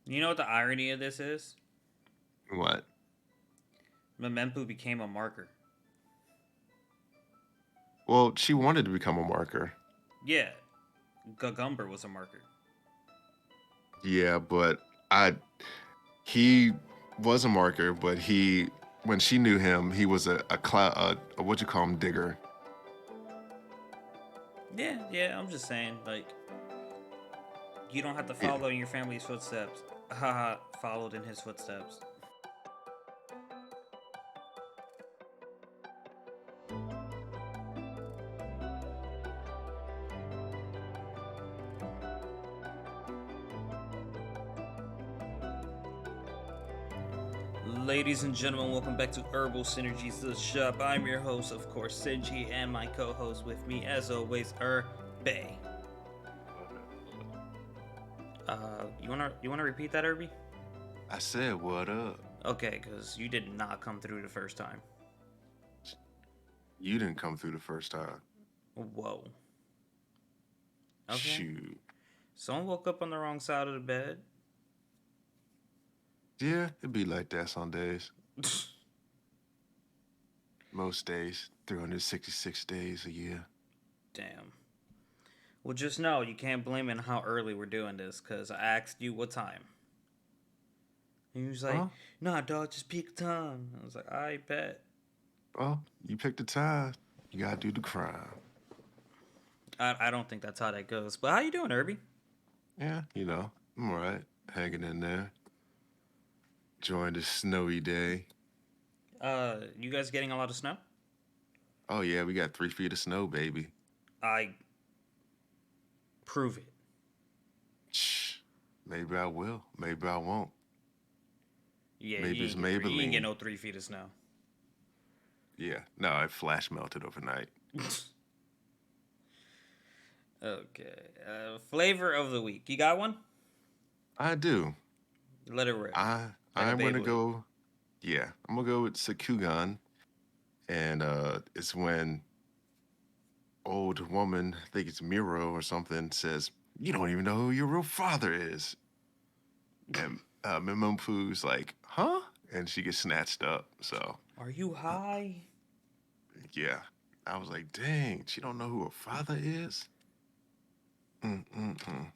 You know what the irony of this is? What? Memempu became a marker. Well, she wanted to become a marker. Yeah, Gagumber was a marker. Yeah, but I he was a marker, but he when she knew him, he was a what you call him digger. Yeah. I'm just saying, like, you don't have to Yeah. follow in your family's footsteps. Haha, followed in his footsteps. Ladies and gentlemen, welcome back to Herbal Synergies, the shop. I'm your host, of course, Senji, and my co-host with me, as always, Bay. You wanna repeat that, Irby? I said, "What up?" Okay, because you did not come through the first time. You didn't come through the first time. Whoa. Okay. Shoot. Someone woke up on the wrong side of the bed. Yeah, it'd be like that some days. Most days, 366 days a year. Damn. Well, just know you can't blame it on how early we're doing this, because I asked you what time. And he was like, Huh? nah, dog, just pick a time. I was like, I bet. Well, you picked the time. You gotta do the crime. I don't think that's how that goes. But how you doing, Irby? Yeah, I'm all right. Hanging in there. Enjoying this snowy day. You guys getting a lot of snow? Oh yeah, we got 3 feet of snow, baby. I prove it. Shh. Maybe I will. Maybe I won't. Yeah, Maybe you it's ain't get three. You ain't get Maybelline. no 3 feet of snow. Yeah. No, it flash melted overnight. Okay. Flavor of the week. You got one? I do. Let it rip. Like a I'm gonna Beyblade. go. Yeah, I'm gonna go with Sakugan, and it's when old woman, I think it's Miro or something, says, "You don't even know who your real father is," and Mimumpu's like, "Huh?" And she gets snatched up. So Are you high? yeah, I was like, "Dang, she don't know who her father is." Mm-mm-mm.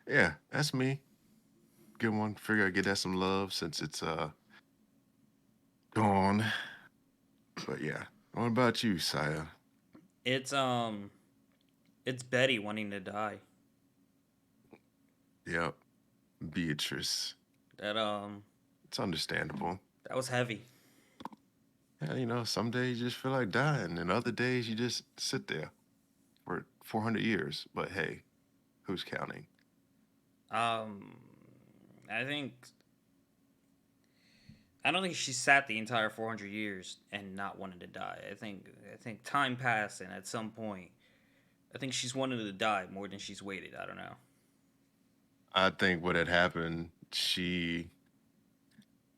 Yeah, that's me. Good one. Figure I'd get that some love since it's gone. But yeah. What about you, Saya? It's it's Betty wanting to die. Yep. Beatrice. That It's understandable. that was heavy. Yeah, some days you just feel like dying, and other days you just sit there for 400 years. But hey, who's counting? Um, I think I don't think she sat the entire 400 years and not wanted to die. I think time passed, and at some point, I think she's wanted to die more than she's waited. I don't know. I think what had happened, she,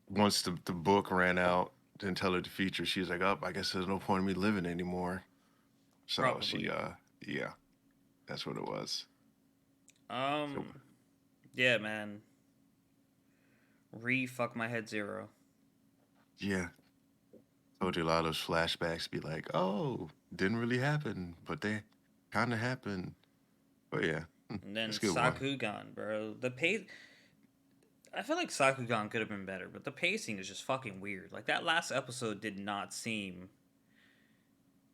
once the book ran out, didn't tell her the future, she was like, oh, I guess there's no point in me living anymore. So she, Probably. yeah, that's what it was. So, Um, yeah, man. Re fuck my head zero. yeah, told you a lot of those flashbacks be like, oh, didn't really happen, but they kind of happened. But yeah, And then that's a good one. Sakugan, bro. The pace. I feel like Sakugan could have been better, but the pacing is just fucking weird. Like that last episode did not seem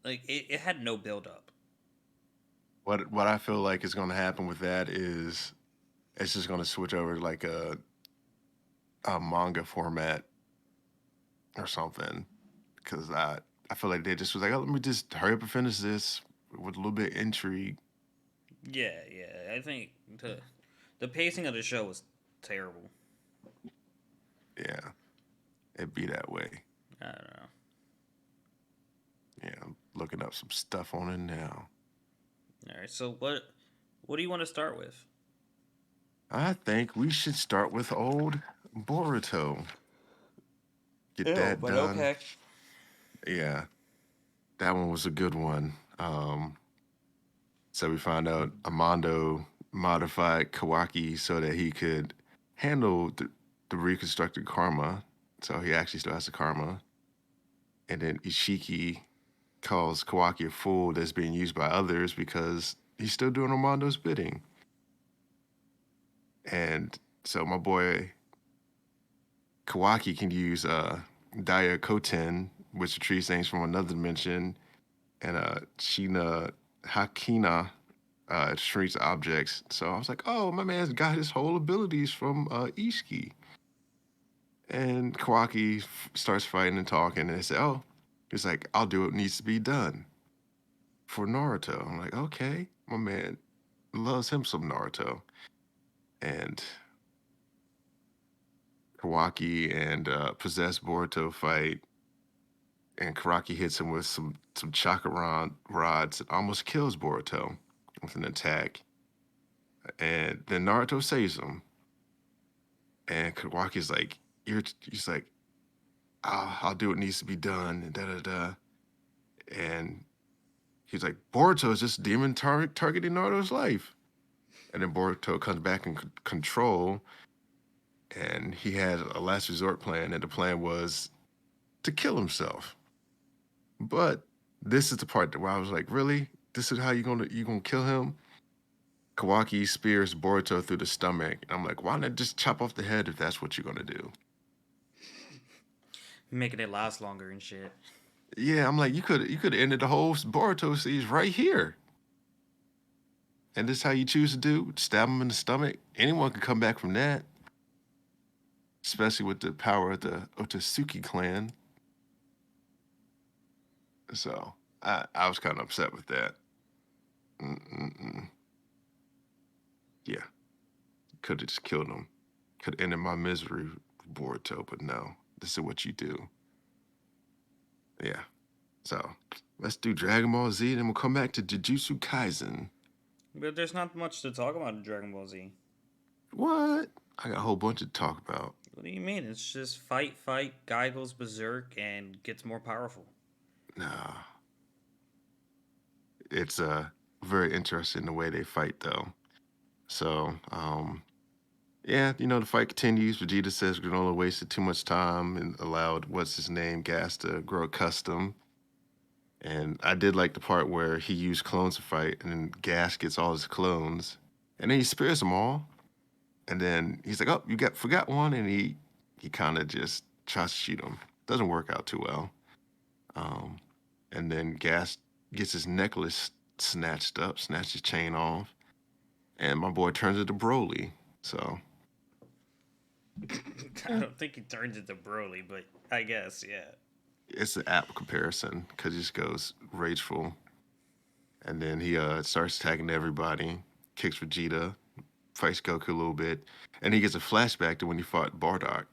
like it had no build up. What I feel like is going to happen with that is it's just going to switch over to like a manga format or something. Because I feel like they just was like, oh, let me just hurry up and finish this with a little bit of intrigue. Yeah. I think the pacing of the show was terrible. Yeah, it'd be that way. I don't know. Yeah, I'm looking up some stuff on it now. All right, so what do you want to start with? I think we should start with old Boruto. Get Ew, that but done. okay. Yeah, that one was a good one. So we found out Amando modified Kawaki so that he could handle the reconstructed karma. So he actually still has the karma. And then Ishiki calls Kawaki a fool that's being used by others because he's still doing Armando's bidding. And so my boy Kawaki can use Daya Koten, which retrieves things from another dimension, and Shina Hakina shrinks objects. So I was like, oh, my man's got his whole abilities from Ishiki. And Kawaki starts fighting and talking, and they say, oh, he's like, I'll do what needs to be done for Naruto. I'm like, okay, my man loves him some Naruto. And Kawaki and possessed Boruto fight, and Karaki hits him with some chakra rods and almost kills Boruto with an attack. And then Naruto saves him, and Kawaki's like, he's like, I'll do what needs to be done, and da da da. And he's like, Boruto is just demon targeting Naruto's life. And then Boruto comes back in control, and he had a last resort plan, and the plan was to kill himself. But this is the part where I was like, really? This is how you gonna kill him? Kawaki spears Boruto through the stomach. And I'm like, why not just chop off the head if that's what you're gonna do? Making it last longer and shit. Yeah, I'm like, you could have ended the whole Boruto series right here. And this is how you choose to do? Stab him in the stomach? Anyone can come back from that. Especially with the power of the Otsutsuki clan. So I was kind of upset with that. Mm-mm-mm. Yeah, could have just killed him. Could have ended my misery, Boruto, but no. This is what you do. Yeah. So let's do Dragon Ball Z, then we'll come back to Jujutsu Kaisen. But there's not much to talk about in Dragon Ball Z. What? I got a whole bunch to talk about. What do you mean? It's just fight, fight, guy goes berserk and gets more powerful. Nah, it's very interesting the way they fight though. So yeah, the fight continues. Vegeta says Granola wasted too much time and allowed what's his name Gas to grow accustomed. And I did like the part where he used clones to fight, and then Gas gets all his clones, and then he spares them all. And then he's like, "Oh, you got forgot one," and he kind of just tries to shoot him. Doesn't work out too well. Um, and then Gas gets his necklace snatched up, snatches his chain off, and my boy turns into Broly. So I yeah, don't think he turns into Broly, but I guess, yeah. it's an apt comparison because he just goes rageful, and then he starts attacking everybody, kicks Vegeta, fights Goku a little bit, and he gets a flashback to when he fought Bardock,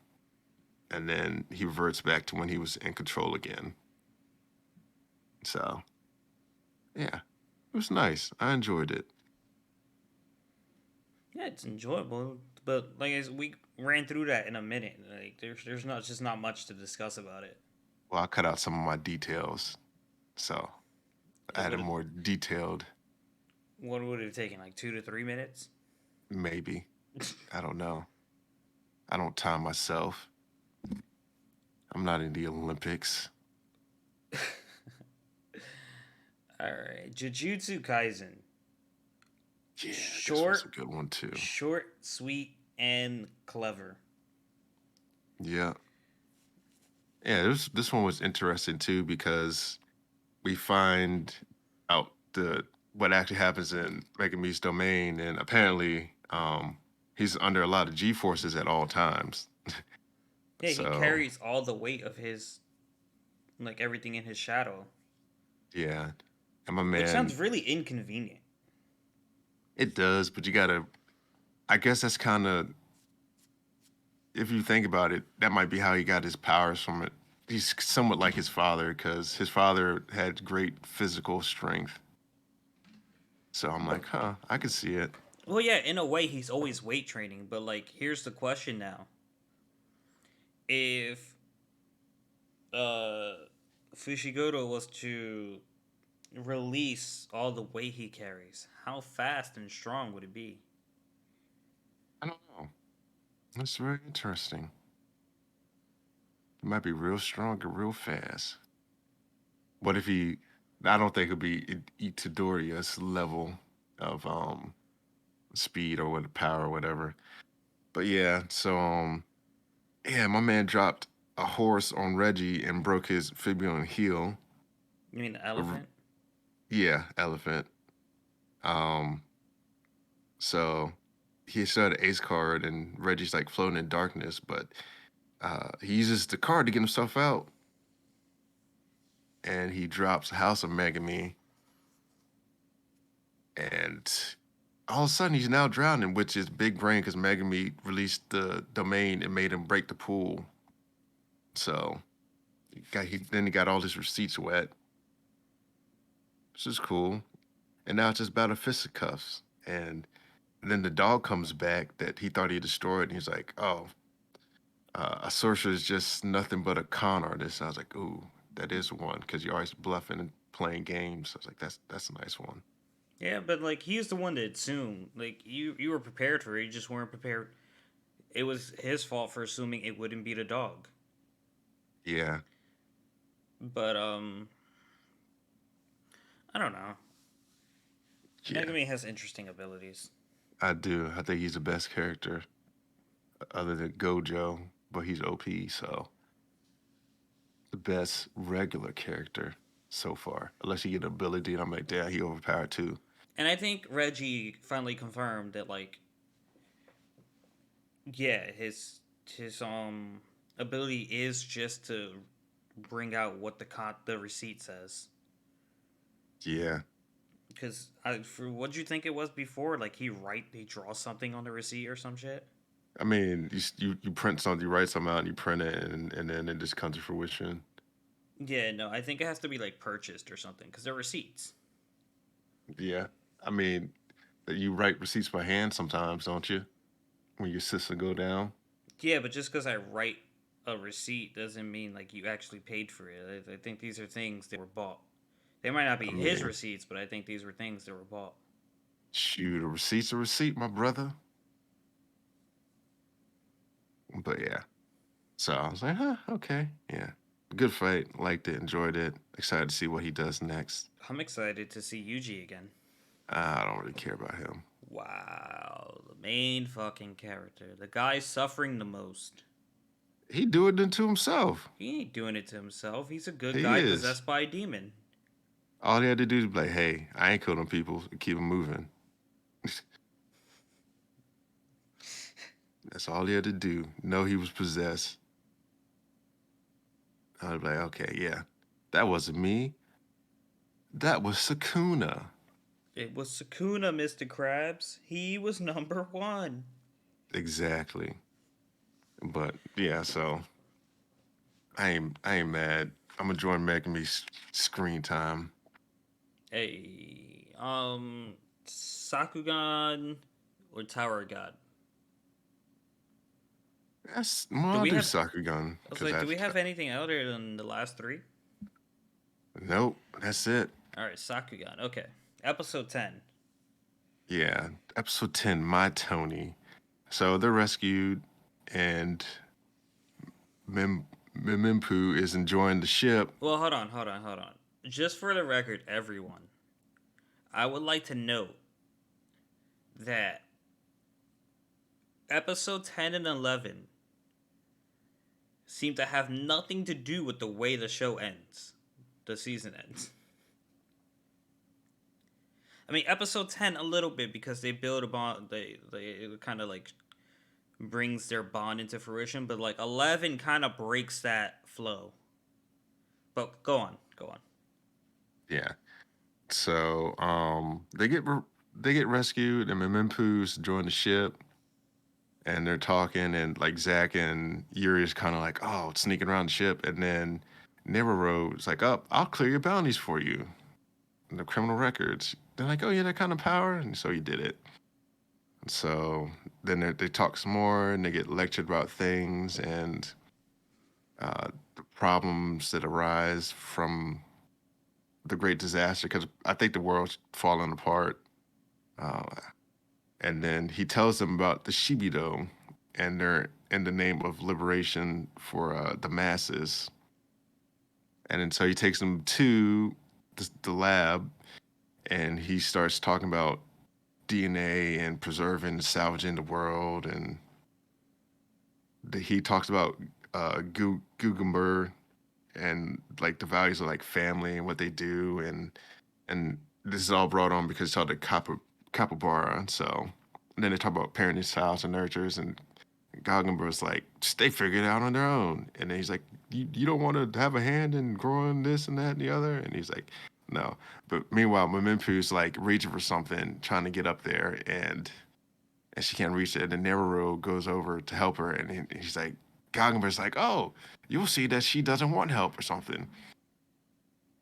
and then he reverts back to when he was in control again. So yeah, it was nice. I enjoyed it. Yeah, it's enjoyable, but like as we ran through that in a minute, like there's not just not much to discuss about it. Well, I cut out some of my details, so I It had a would more detailed, what would it have taken like 2 to 3 minutes? maybe. I don't know. I don't time myself. I'm not in the Olympics. All right, Jujutsu Kaisen, Yeah, this was short, a good one too. short, sweet, and clever. Yeah, yeah. This one was interesting too because we find out the what actually happens in Megumi's domain, and apparently, he's under a lot of G forces at all times. Yeah, he So carries all the weight of his like everything in his shadow, yeah, and my which sounds man, really inconvenient. it does, but you gotta. I guess that's kind of, if you think about it, that might be how he got his powers from it. He's somewhat like his father because his father had great physical strength. So I'm like, huh, I could see it. Well, yeah, in a way, he's always weight training, but like, here's the question now: if uh Fushiguro was to release all the weight he carries, how fast and strong would it be? I don't know. That's very interesting. He might be real strong and real fast. What if he? I don't think it'd be Itadori's level of speed or what power or whatever. But yeah, so yeah, my man dropped a horse on Reggie and broke his fibula and heel. You mean the R- elephant? Yeah, elephant. Um, so he started an ace card and Reggie's like floating in darkness, but he uses the card to get himself out, and he drops House of Megami, and all of a sudden he's now drowning, which is big brain because Megami released the domain and made him break the pool. So then he got all his receipts wet, which is cool. And now it's just about a fisticuffs. And then the dog comes back that he thought he destroyed, and he's like, "Oh, a sorcerer is just nothing but a con artist." I was like, "Ooh, that is one," because you're always bluffing and playing games. I was like, "That's a nice one." Yeah, but like he's the one that assumed. Like you were prepared for it. You just weren't prepared. It was his fault for assuming it wouldn't be the dog. Yeah, But I don't know. yeah, Megami has interesting abilities. I do. I think he's the best character other than Gojo, but he's OP, so the best regular character so far. Unless you get an ability, and I'm like, damn, he overpowered too. And I think Reggie finally confirmed that like yeah, his ability is just to bring out what the receipt says. Yeah, Because for what you think it was before, like he draws something on the receipt or some shit. I mean, you print something, you write something out, and you print it, and then it just comes to fruition. Yeah, no, I think it has to be like purchased or something because they're receipts. Yeah, I mean, you write receipts by hand sometimes, don't you? When your system go down. Yeah, but just because I write a receipt doesn't mean like you actually paid for it. I think these are things that were bought. They might not be I his mean, receipts, but I think these were things that were bought. shoot, a receipt's a receipt, my brother. But yeah, so I was like, huh, okay, yeah, good fight, liked it, enjoyed it, excited to see what he does next. I'm excited to see Yuji again. I don't really care about him. Wow, the main fucking character, the guy suffering the most. He do it into himself. He ain't doing it to himself. He's a good He guy is. possessed by a demon. All he had to do is be like, hey, I ain't killing people. Keep him moving. That's all he had to do. Know he was possessed. I'd be like, okay, yeah, that wasn't me. That was Sakuna. It was Sukuna, Mr. Krabs. He was number one. Exactly. But yeah, so I ain't mad. I'm enjoying making me screen time. Hey, Sakugan or Tower God? That's well, Do I'll we do have? Sakugan I was because like, do that's we have anything other than the last three? nope. That's it. All right, Sakugan. Okay, episode 10. Yeah, episode 10. My Tony. So they're rescued, and Mim Mimimpu is enjoying the ship. Well, hold on. Just for the record, everyone, I would like to note that episode 10 and 11 seem to have nothing to do with the way the show ends, the season ends. I mean, episode 10 a little bit because they build a bond. They kind of like brings their bond into fruition, but like 11 kind of breaks that flow. But go on. Yeah. So they get rescued, and Mimimpu's join the ship, and they're talking, and like Zach and Yuri is kind of like, oh, sneaking around the ship, and then Neroro is like, oh, I'll clear your bounties for you, and the criminal records. They're like, oh, yeah, that kind of power, and so he did it. And so then they talk some more, and they get lectured about things and the problems that arise from the great disaster, because I think the world's falling apart. Uh, and then he tells them about the Shibido, and they're in the name of liberation for the masses. And then so he takes them to the lab, and he starts talking about DNA and preserving and salvaging the world, and he talks about Guggenberg and like the values of like family and what they do, and this is all brought on because it's called the capybara. So and then they talk about parenting styles and nurtures, and Guggenberg's like, just they figure it out on their own, and then he's like, you don't want to have a hand in growing this and that and the other, and he's like, no. But meanwhile, Memimpu's like reaching for something, trying to get up there, and she can't reach it. And Neroro goes over to help her, and he's like, Goggenberg's like, oh, you'll see that she doesn't want help or something.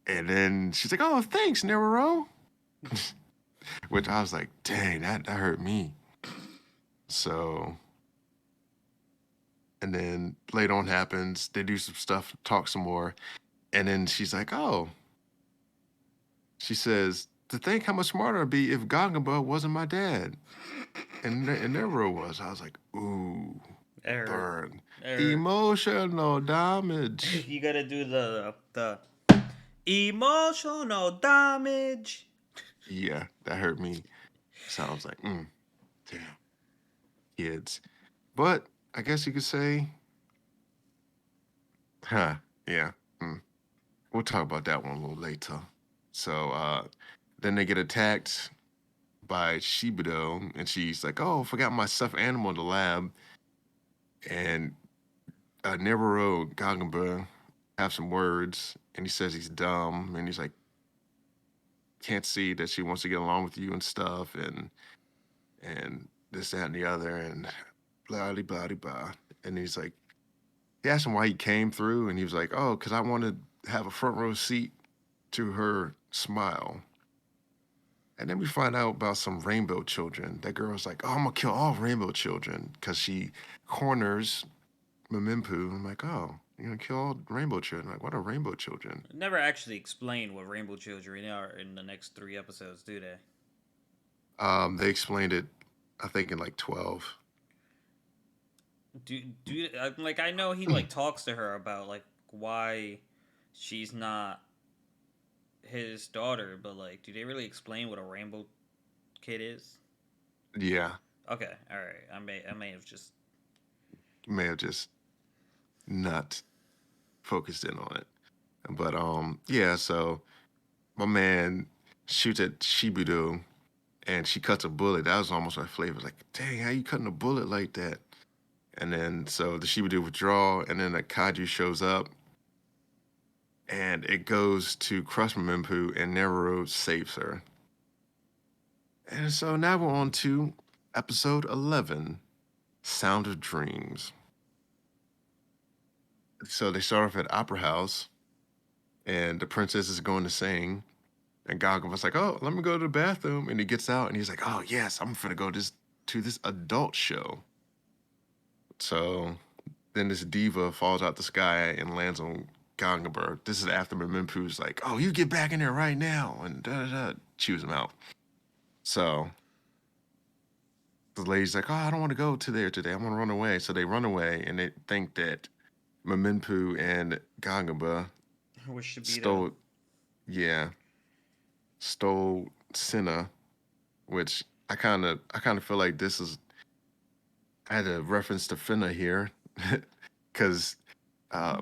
And then she's like, oh, thanks, Neroro. Which I was like, dang, that hurt me. So, and then later on happens, they do some stuff, talk some more. And then she's like, oh, she says, to think how much smarter I'd be if Goggenberg wasn't my dad. And Neroro was. I was like, ooh, Error. burn. Error. Emotional damage. You gotta do the emotional damage. Yeah, that hurt me. So I was like, damn, kids. But I guess you could say, huh, yeah. We'll talk about that one a little later. So then they get attacked by Shibudo, and she's like, oh, I forgot my stuffed animal in the lab. And Neroro Gagenba have some words, and he says he's dumb, and he's like, can't see that she wants to get along with you and stuff, and this, that, and the other, and blah, blah, blah, blah. And he's like, he asked him why he came through, and he was like, oh, because I wanted to have a front row seat to her smile. And then we find out about some rainbow children. That girl's like, oh, I'm going to kill all rainbow children because she corners Mamimpu. I'm like, oh, you're going to kill all rainbow children? Like, what are rainbow children? Never actually explain what rainbow children are in the next 3 episodes, do they? They explained it, I think, in like 12. Do like I know he like talks to her about like why she's not his daughter, but like, do they really explain what a rainbow kid is? Yeah, Okay, all right. I may have just may have just not focused in on it. But yeah, so my man shoots at Shibudo and she cuts a bullet. That was almost my flavor. Like, dang, how you cutting a bullet like that? And then so the Shibudo withdraw, and then the Kaiju shows up, and it goes to crush Mempu, and Neroro saves her. And so now we're on to episode 11, Sound of Dreams. So they start off at Opera House, and the princess is going to sing, and Gaga was like, "Oh, let me go to the bathroom," and he gets out, and he's like, "Oh yes, I'm gonna go to this adult show." So then this diva falls out the sky and lands on Gangaberg. This is after Mempu's like, "Oh, you get back in there right now," and da da da, chews him out. So the lady's like, "Oh, I don't want to go to there today. I want to run away." So they run away, and they think that Mempu and Gangaba with Shibito. stole, yeah, stole Senna, which I kind of feel like this is I had a reference to Finna here, because uh,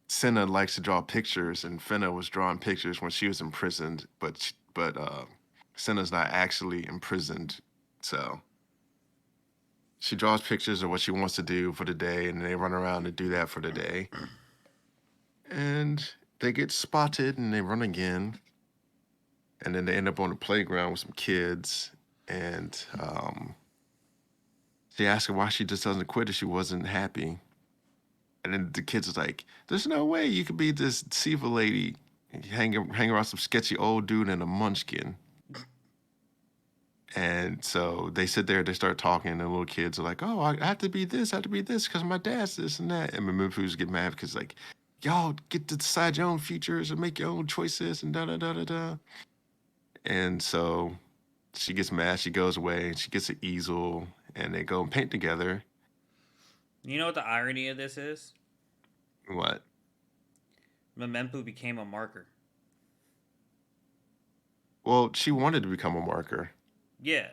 Senna likes to draw pictures, and Finna was drawing pictures when she was imprisoned, but Senna's not actually imprisoned, so she draws pictures of what she wants to do for the day, and they run around and do that for the day, and they get spotted, and they run again, and then they end up on the playground with some kids, and she asks her why she just doesn't quit if she wasn't happy. And then the kids was like, "There's no way you could be this Siva lady, hang around some sketchy old dude in a munchkin." And so they sit there, they start talking, and the little kids are like, "Oh, I have to be this, I have to be this, because my dad's this and that." And Mimifu's get mad because like, y'all get to decide your own futures and make your own choices and da da da da da. And so she gets mad, she goes away, and she gets an easel, and they go and paint together. You know what the irony of this is? What? Memempu became a marker. Well, she wanted to become a marker. Yeah,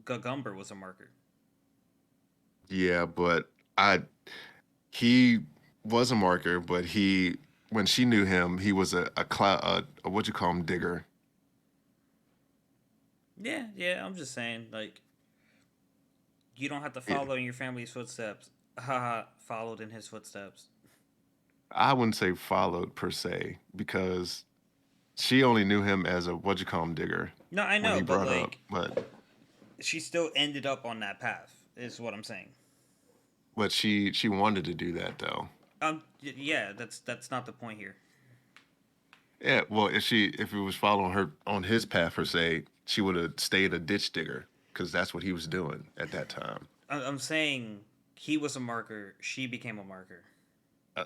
Gagumber was a marker. Yeah, but I he was a marker, but he when she knew him, he was a what you call him digger. Yeah, yeah. I'm just saying, like, you don't have to Yeah, follow in your family's footsteps. Haha, followed in his footsteps. I wouldn't say followed per se because she only knew him as a what you call him digger No, I when know, he but brought up, like, but she still ended up on that path. Is what I'm saying. she wanted to do that though. Yeah, that's not the point here. Yeah, well, if it was following her on his path per se, she would have stayed a ditch digger because that's what he was doing at that time. I'm saying he was a marker. She became a marker.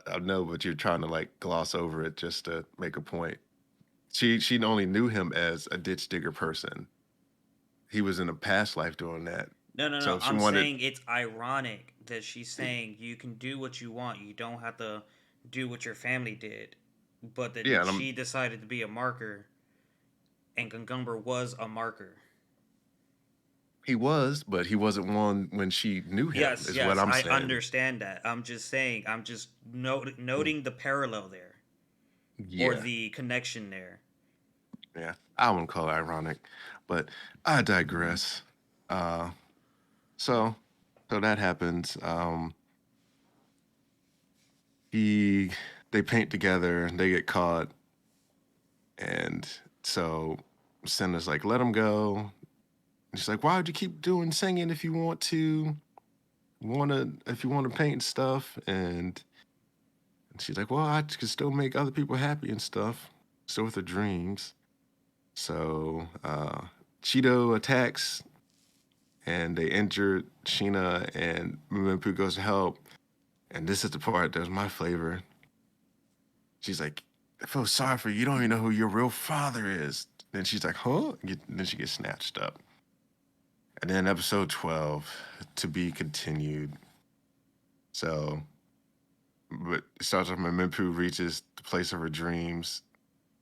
I know, but you're trying to like gloss over it just to make a point. She only knew him as a ditch digger person. He was in a past life doing that. No, no, no. So she I'm wanted, saying it's ironic that she's saying you can do what you want. You don't have to do what your family did. But then yeah, and she decided to be a marker, and Gungumber was a marker. he was, but he wasn't one when she knew him. Yes, Is what yes, I'm I saying. understand that. I'm just saying, I'm just Mm, noting the parallel there or yeah, the connection there. yeah. I wouldn't call it ironic, but I digress. Uh, so so that happens. He they paint together. They get caught, and so Senna's like, "Let him go." And she's like, "Why would you keep doing singing if you if you want to paint stuff?" And she's like, "Well, I can still make other people happy and stuff. So with her dreams." So Cheeto attacks, and they injured Sheena, and Mimimpu goes to help. And this is the part that's my flavor. She's like, "I feel sorry for you. You don't even know who your real father is." Then she's like, "Huh?" Then she gets snatched up. And then episode 12, to be continued. So, but it starts off when Minpu reaches the place of her dreams,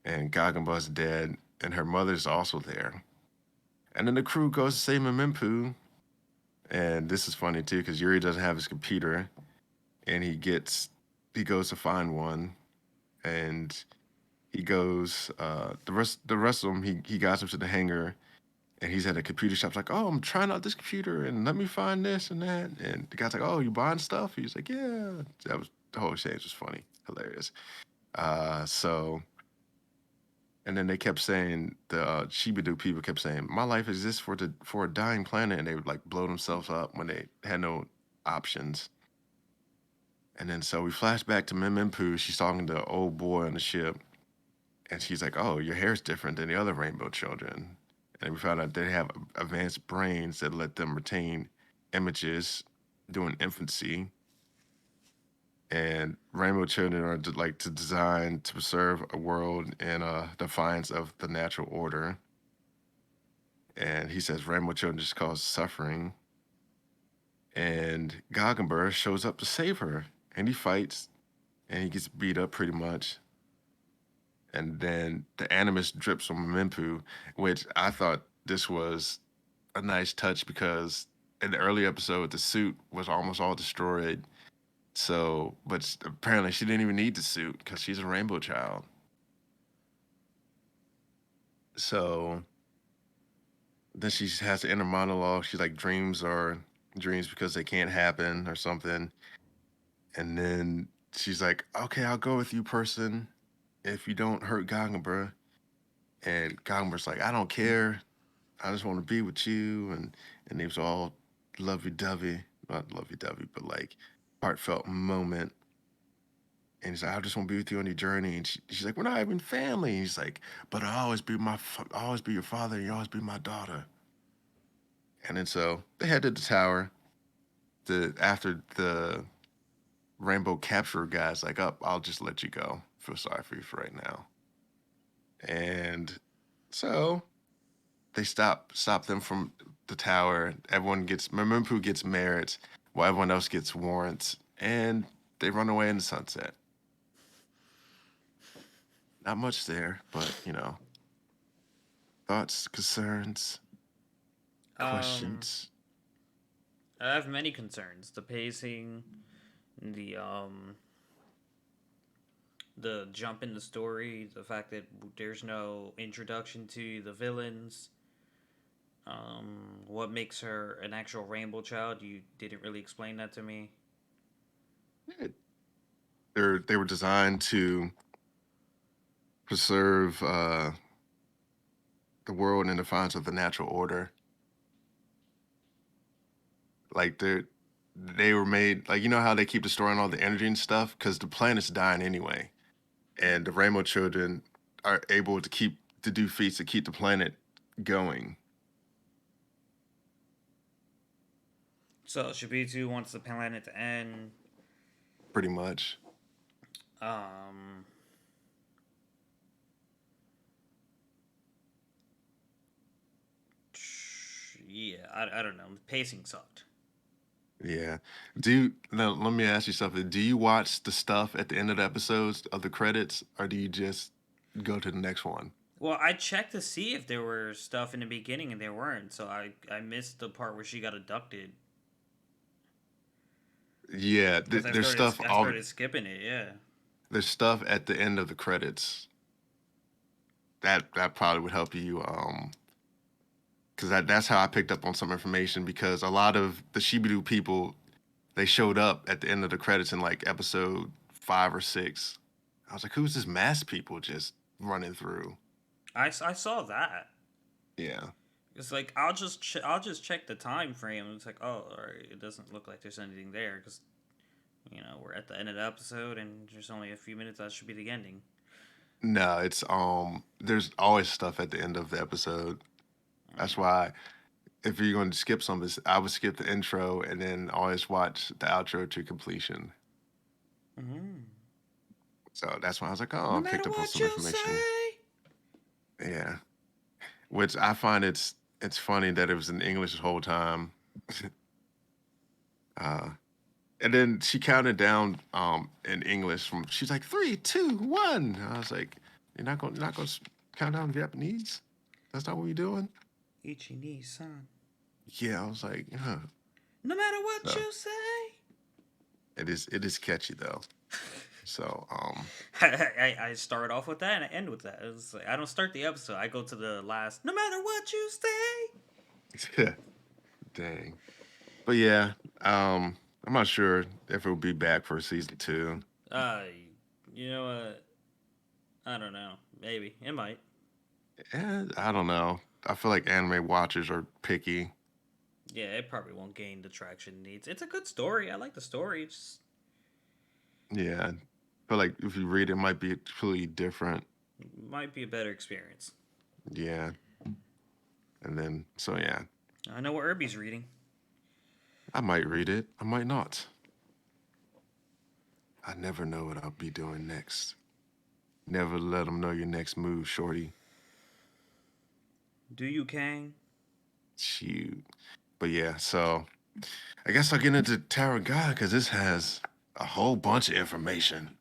and Gagamba's dead, and her mother's also there. And then the crew goes to save Minpu, and this is funny too because Yuri doesn't have his computer, and he goes to find one, and he goes the rest of them he got him to the hangar, and he's at a computer shop. It's like, "Oh, I'm trying out this computer, and let me find this and that." And the guy's like, "Oh, you buying stuff?" He's like, "Yeah." That was the whole exchange was funny, hilarious. So and then they kept saying the Shibidu people kept saying, "My life exists for a dying planet," and they would like blow themselves up when they had no options. And then so we flash back to Mimimpu. She's talking to an old boy on the ship, and she's like, "Oh, your hair's different than the other rainbow children." And we found out they have advanced brains that let them retain images during infancy. And rainbow children are like to design to preserve a world in defiance of the natural order. And he says rainbow children just cause suffering. And Goggenberg shows up to save her, and he fights, and he gets beat up pretty much. And then the animus drips on Mempu, which I thought this was a nice touch because in the early episode the suit was almost all destroyed. So, but apparently she didn't even need the suit because she's a rainbow child. So then she has the inner monologue. She's like, dreams are dreams because they can't happen or something. And then she's like, "Okay, I'll go with you, person, if you don't hurt Gaggenbra." And Gaggenbra's like, "I don't care. I just want to be with you." And it was all lovey-dovey, not lovey-dovey, but like heartfelt moment. And he's like, "I just want to be with you on your journey." And she's like, "We're not even family." And he's like, "But I'll always be your father, and you always be my daughter." And then so they head to the tower. After the rainbow capture guy's like, "Up, I'll just let you go. Feel sorry for you for right now." And so they stop them from the tower. Everyone gets Memimpu gets merits, while everyone else gets warrants, and they run away in the sunset. Not much there, but thoughts, concerns, Um, questions. I have many concerns. The pacing, the the jump in the story, the fact that there's no introduction to the villains. What makes her an actual rainbow child? You didn't really explain that to me. Yeah, they were designed to preserve the world in defiance of the natural order. Like they were made like how they keep destroying all the energy and stuff because the planet's dying anyway, and the Rainbow Children are able to do feats to keep the planet going. So Shibitu wants the planet to end. Pretty much. Um, yeah, I don't know. The pacing sucked. Yeah. Now let me ask you something. Do you watch the stuff at the end of the episodes of the credits, or do you just go to the next one? Well, I checked to see if there were stuff in the beginning, and there weren't. So I missed the part where she got abducted Yeah, because I started skipping it. Yeah. there's stuff at the end of the credits that probably would help you because that's how I picked up on some information because a lot of the Shibidu people they showed up at the end of the credits in like episode 5 or 6. I was like, who's this mass people just running through? I saw that. Yeah. It's like I'll just check the time frame. It's like, oh, all right, it doesn't look like there's anything there because we're at the end of the episode and there's only a few minutes that should be the ending. No, it's there's always stuff at the end of the episode. That's why if you're going to skip some of this, I would skip the intro and then always watch the outro to completion. Mm-hmm. So that's why I was like, oh, No I matter picked up on what some you information. say. Yeah. Which I find it's funny that it was in English the whole time. uh and then she counted down in English from she's like 3, 2, 1. I was like, you're not gonna count down in Japanese? That's not what we're doing? Ichi-ni-san. Yeah, I was like, huh. No matter what So you say. it is catchy though. So I start off with that and I end with that. It's like, I don't start the episode. I go to the last. No matter what you say. dang. But yeah, I'm not sure if it will be back for season 2. Uh, you know what? I don't know. Maybe it might. I don't know. I feel like anime watchers are picky. Yeah, it probably won't gain the traction it needs. It's a good story. I like the story. It's Yeah. I feel like if you read it, might be completely different. might be a better experience. Yeah. And then, so yeah, I know what Irby's reading. I might read it. I might not. I never know what I'll be doing next. Never let them know your next move, shorty. Do you, Kang? Shoot. But yeah, so I guess I'll get into Tower of God because this has a whole bunch of information.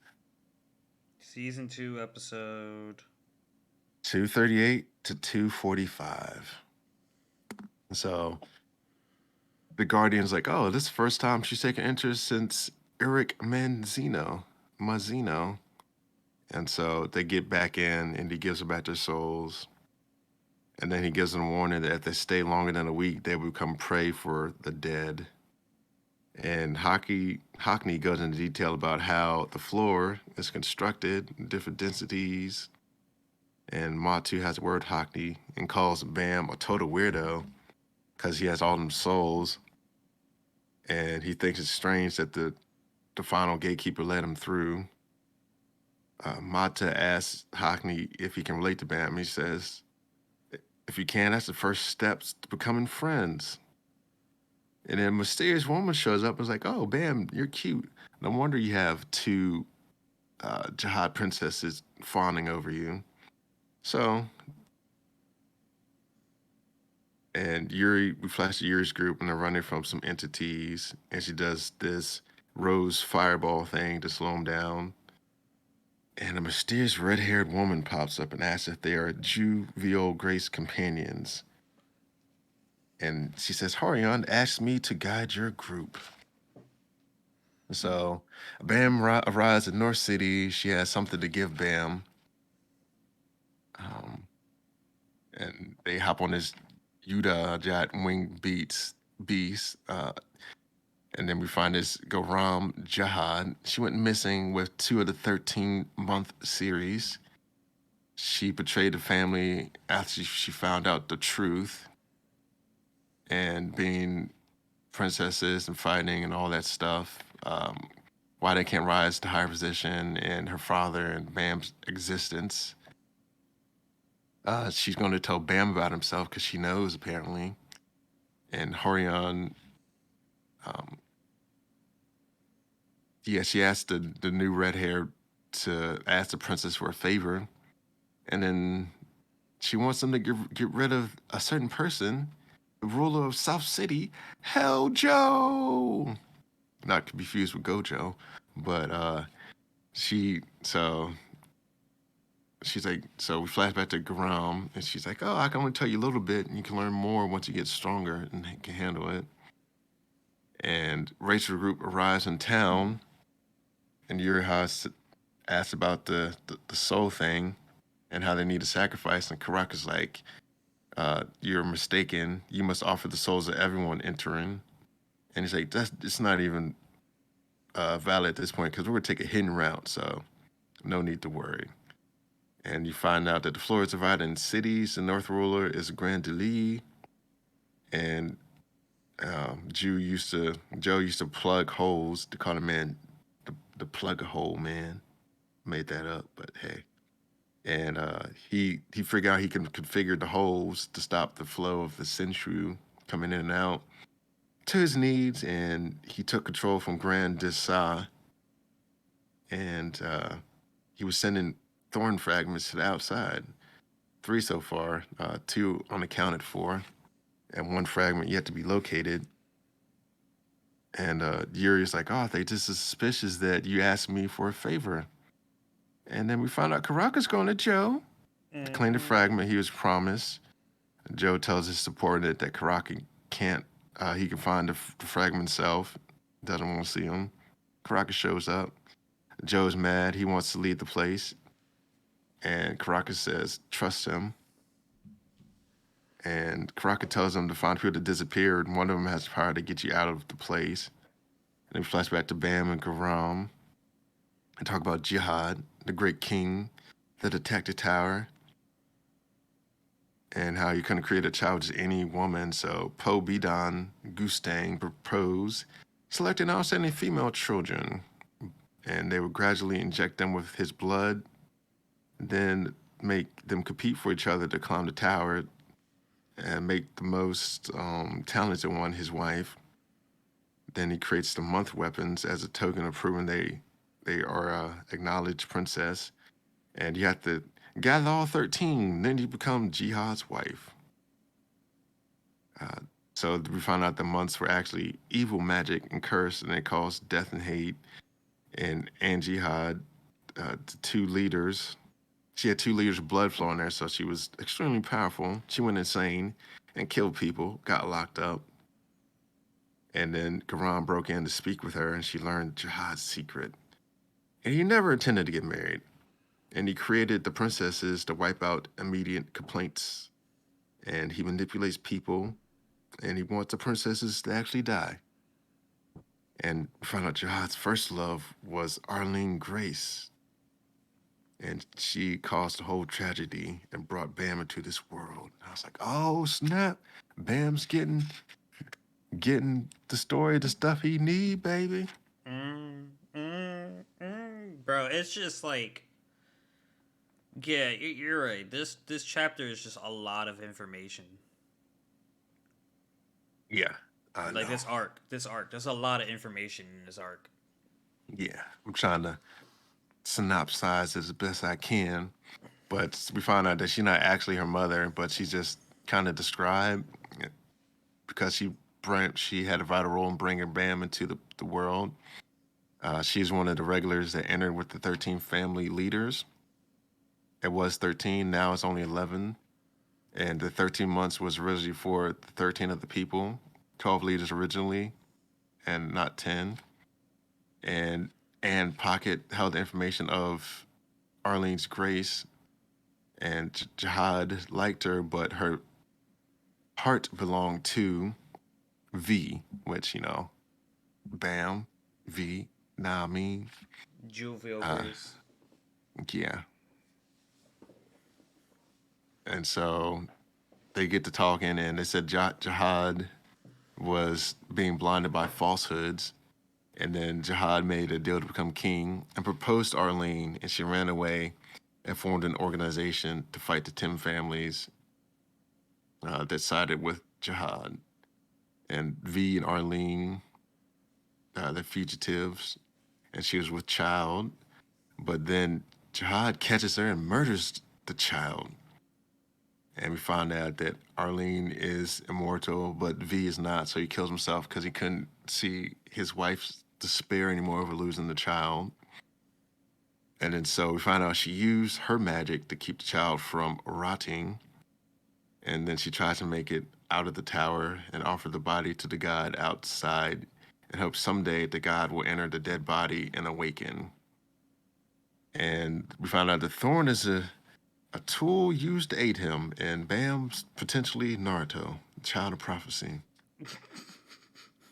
Season 2, episode. 238 to 245. So the Guardian's like, oh, this is the first time she's taken interest since Eric Mazzino. And so they get back in and he gives them back their souls. And then he gives them a warning that if they stay longer than a week, they will become prey for the dead. And Hockney goes into detail about how the floor is constructed, different densities. And Matu has the word Hockney and calls Bam a total weirdo because he has all them souls. And he thinks it's strange that the final gatekeeper let him through. Mata asks Hockney if he can relate to Bam. He says, if you can, that's the first steps to becoming friends. And then a mysterious woman shows up and is like, oh, Bam, you're cute. No wonder you have two Jihad princesses fawning over you. So And Yuri, we flash to Yuri's group, and they're running from some entities, and she does this rose fireball thing to slow them down. And a mysterious red-haired woman pops up and asks if they are Juvial Grace companions. And she says, Horion asked me to guide your group. So Bam arrives in North City. She has something to give Bam. Um, and they hop on this Yuda Jat wing beast. And then we find this Garam Jihad. She went missing with 2 of the 13-month series. She betrayed the family after she found out the truth. And being princesses and fighting and all that stuff, why they can't rise to higher position, and her father and Bam's existence. She's going to tell Bam about himself because she knows apparently. And Horion, um, yeah, she asked the new red hair to ask the princess for a favor, and then she wants them to get rid of a certain person, the ruler of South City, Hell Joe. Not to be confused with Gojo, but she so she's like, so we flash back to Garam, and she's like, oh, I can only tell you a little bit, and you can learn more once you get stronger and can handle it. And Rachel group arrives in town, and Yuri asks about the soul thing and how they need a sacrifice, and Karaka's like, you're mistaken. You must offer the souls of everyone entering. And he's like, it's not even valid at this point because we're gonna take a hidden route, so no need to worry. And you find out that the floor is divided in cities. The North Ruler is Grand Delis, and Joe used to plug holes to call the man the plug a hole man. Made that up, but hey. And he figured out he can configure the holes to stop the flow of the Senshu coming in and out to his needs, and he took control from Grand Desa, and he was sending thorn fragments to the outside. 3 so far, 2 unaccounted for, and 1 fragment yet to be located. And Yuri's like, oh, they just suspicious that you asked me for a favor. And then we found out Karaka's going to Joe to claim the Mm-hmm. fragment he was promised. Joe tells his subordinate that Karaka can't, he can find the fragment himself, doesn't want to see him. Karaka shows up. Joe's mad. He wants to lead the place. And Karaka says, trust him. And Karaka tells him to find people that disappeared, and one of them has the power to get you out of the place. And then we flash back to Bam and Garam and talk about Jihad, the great king that attacked the tower, and how you couldn't create a child with any woman. So Po Bidan Gustang proposed selecting outstanding female children, and they would gradually inject them with his blood, then make them compete for each other to climb the tower and make the most talented one his wife. Then he creates the month weapons as a token of proving they are a acknowledged princess. And you have to gather all 13, then you become Jihad's wife. Uh, so we found out the months were actually evil magic and curse, and it caused death and hate. And Jihad, the 2 leaders, she had 2 liters of blood flowing there, so she was extremely powerful. She went insane and killed people, got locked up. And then Garam broke in to speak with her, and she learned Jihad's secret. And he never intended to get married. And he created the princesses to wipe out immediate complaints. And he manipulates people, and he wants the princesses to actually die. And we found out Jihad's first love was Arlene Grace, and she caused the whole tragedy and brought Bam into this world. And I was like, oh snap, Bam's getting the story, the stuff he need, baby. Bro, it's just like, yeah, you're right. This chapter is just a lot of information. Yeah, I Like know. this arc. There's a lot of information in this arc. Yeah, I'm trying to synopsize as best I can, but we found out that she's not actually her mother, but she's just kind of described. because she had a vital role in bringing Bam into the world. She's one of the regulars that entered with the 13 family leaders. It was 13, now it's only 11. And the 13 months was originally for the 13 of the people, 12 leaders originally, and not 10. And Pocket held the information of Arlene's grace, and Jihad liked her, but her heart belonged to V, which, Bam, V, nah, I mean, Jovial uh, Grace. yeah. And so they get to talking, and they said Jihad was being blinded by falsehoods. And then Jihad made a deal to become king and proposed to Arlene, and she ran away and formed an organization to fight the Tim families that sided with Jihad. And V and Arlene, the fugitives, and she was with Child. But then Jihad catches her and murders the child. And we find out that Arlene is immortal, but V is not. So he kills himself because he couldn't see his wife's despair anymore over losing the child. And then so we find out she used her magic to keep the child from rotting. And then she tries to make it out of the tower and offer the body to the god outside and hopes someday the god will enter the dead body and awaken. And we found out the thorn is a tool used to aid him, and Bam's potentially Naruto, child of prophecy.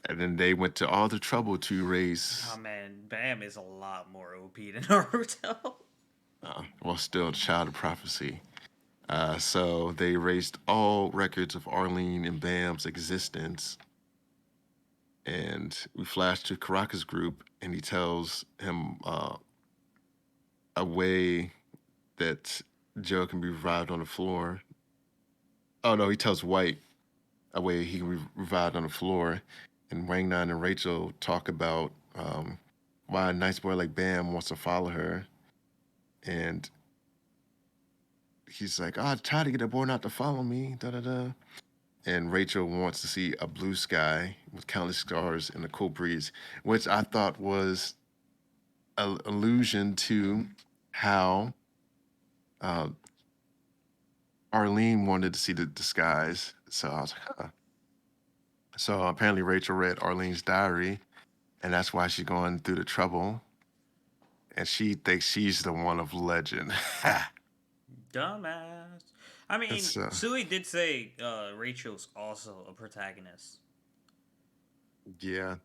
And then they went to all the trouble to Oh raise, man, Bam is a lot more OP than Naruto. well, still child of prophecy. So they erased all records of Arlene and Bam's existence. And we flash to Karaka's group, and he tells him a way that Joe can be revived on the floor. Oh, no, he tells White a way he can be revived on the floor. And Wang Nine and Rachel talk about why a nice boy like Bam wants to follow her. And he's like, oh, I tried to get a boy not to follow me, da da da. And Rachel wants to see a blue sky with countless stars and a cool breeze, which I thought was an allusion to how uh, Arlene wanted to see the skies. So I was like, huh. So apparently Rachel read Arlene's diary, and that's why she's going through the trouble. And she thinks she's the one of legend. Dumbass. I mean, It's Sui did say Rachel's also a protagonist. yeah,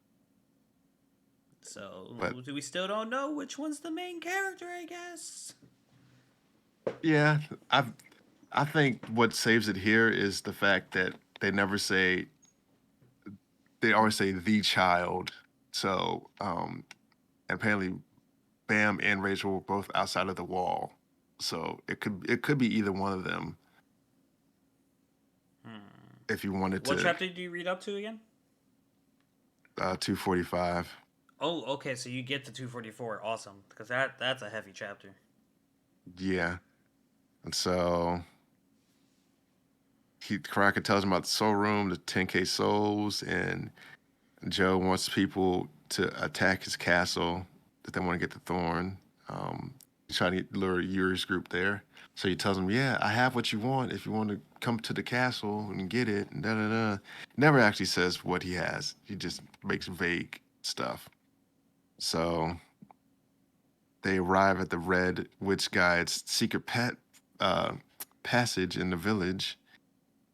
but So we still don't know which one's the main character, I guess. yeah, I think what saves it here is the fact that they never say, they always say the child. So apparently Bam and Rachel were both outside of the wall. So it could be either one of them Hmm. if you wanted What to. chapter did you read up to again? 245. Oh, okay. So you get to 244. Awesome, because that's a heavy chapter. Yeah. And so Cracker tells him about the soul room, the 10K souls, and Joe wants people to attack his castle that they want to get the thorn. He's trying to lure Yuri's group there. So he tells them, yeah, I have what you want if you want to come to the castle and get it, and da da da. Never actually says what he has. He just makes vague stuff. So they arrive at the Red Witch Guide's secret uh, passage in the village.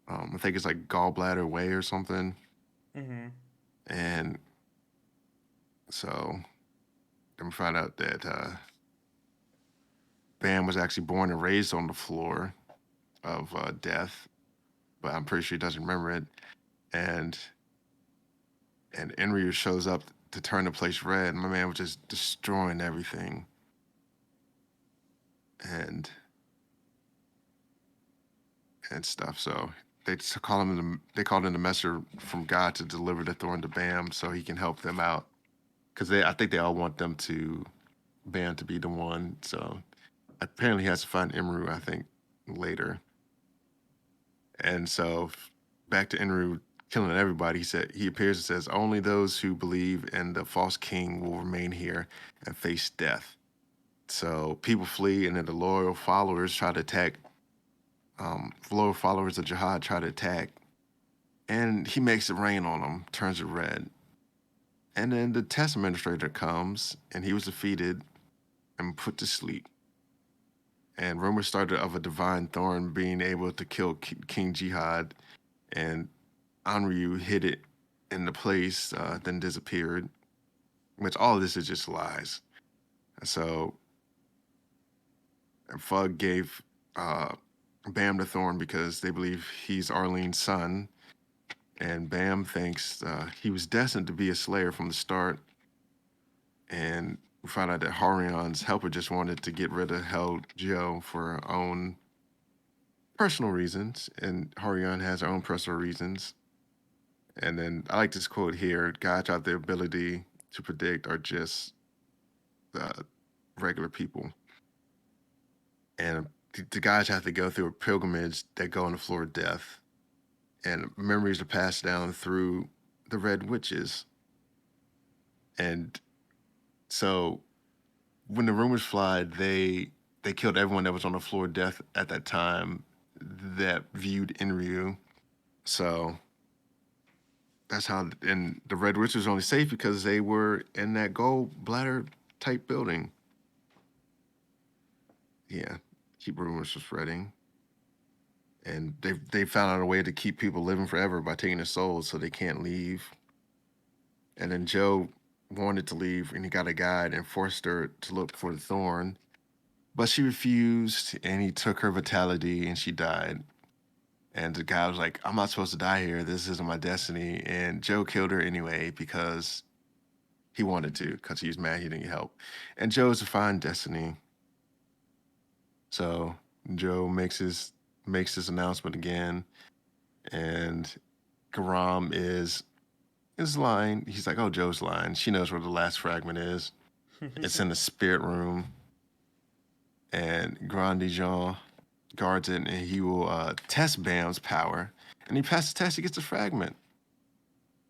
I think it's like Gallbladder Way or something. Mm-hmm. And so then we find out that Bam was actually born and raised on the floor of death, but I'm pretty sure he doesn't remember it. And Enryu shows up to turn the place red. And my man was just destroying everything. And stuff. So they called in the messenger from God to deliver the thorn to Bam so he can help them out. Because I think they all want them to Bam to be the one. So apparently he has to find Imru, I think, later. And so back to Enru killing everybody, he appears and says, "Only those who believe in the false king will remain here and face death." So people flee, and then the loyal followers try to attack. Loyal followers of Jihad try to attack, and he makes it rain on them, turns it red. And then the test administrator comes, and he was defeated and put to sleep. And rumors started of a divine thorn being able to kill King Jihad, and Anryu hid it in the place, then disappeared. Which all of this is just lies. So Fug gave uh, Bam the thorn because they believe he's Arlene's son, and Bam thinks he was destined to be a Slayer from the start. And we find out that Harion's helper just wanted to get rid of Hell Joe for her own personal reasons, and Harion has her own personal reasons. And then I like this quote here: "Gods have the ability to predict are just uh, regular people." And the guys have to go through a pilgrimage that go on the floor of death, and memories are passed down through the Red Witches. And so when the rumors fly, they killed everyone that was on the floor of death at that time that viewed Inryu. So that's how, and the Red Witches were only safe because they were in that gold bladder type building. Yeah, keep rumors from spreading. And they found out a way to keep people living forever by taking their souls so they can't leave. And then Joe wanted to leave, and he got a guide and forced her to look for the thorn, but she refused, and he took her vitality, and she died. And the guy was like, "I'm not supposed to die here. This isn't my destiny." And Joe killed her anyway because he wanted to, because he was mad he didn't get help. And Joe's a fine destiny. So Joe makes his announcement again, and Garam is lying. He's like, "Oh, Joe's lying. She knows where the last fragment is. It's in the spirit room." And Grand Dijon guards it, and he will test Bam's power. And he passes the test. He gets the fragment.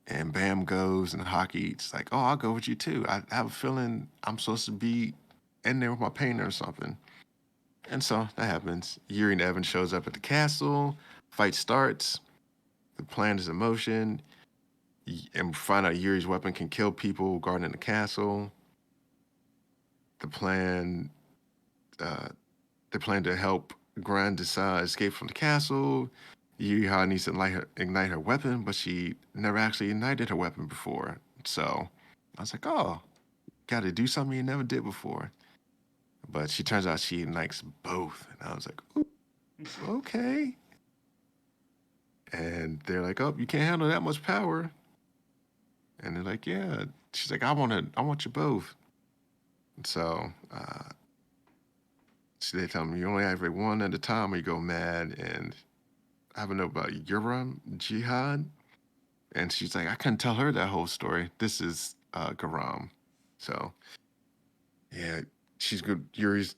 And Bam goes, and Hockey's like, "Oh, I'll go with you too. I have a feeling I'm supposed to be in there with my painter or something." And so that happens. Yuri and Evan shows up at the castle. Fight starts. The plan is in motion. And we find out Yuri's weapon can kill people guarding the castle. The plan, uh, they plan to help Grand decide escape from the castle. Yuri needs to ignite her weapon, but she never actually ignited her weapon before. So I was like, "Oh, got to do something you never did before." But she turns out she ignites both, and I was like, "Ooh, okay." And they're like, "Oh, you can't handle that much power." And they're like, "Yeah." She's like, I want you both." And so they tell me you only have one at a time, or you go mad. And I haven't know about Uram Jihad. And she's like, I couldn't tell her that whole story. This is Garam. So yeah, she's good. Yuri's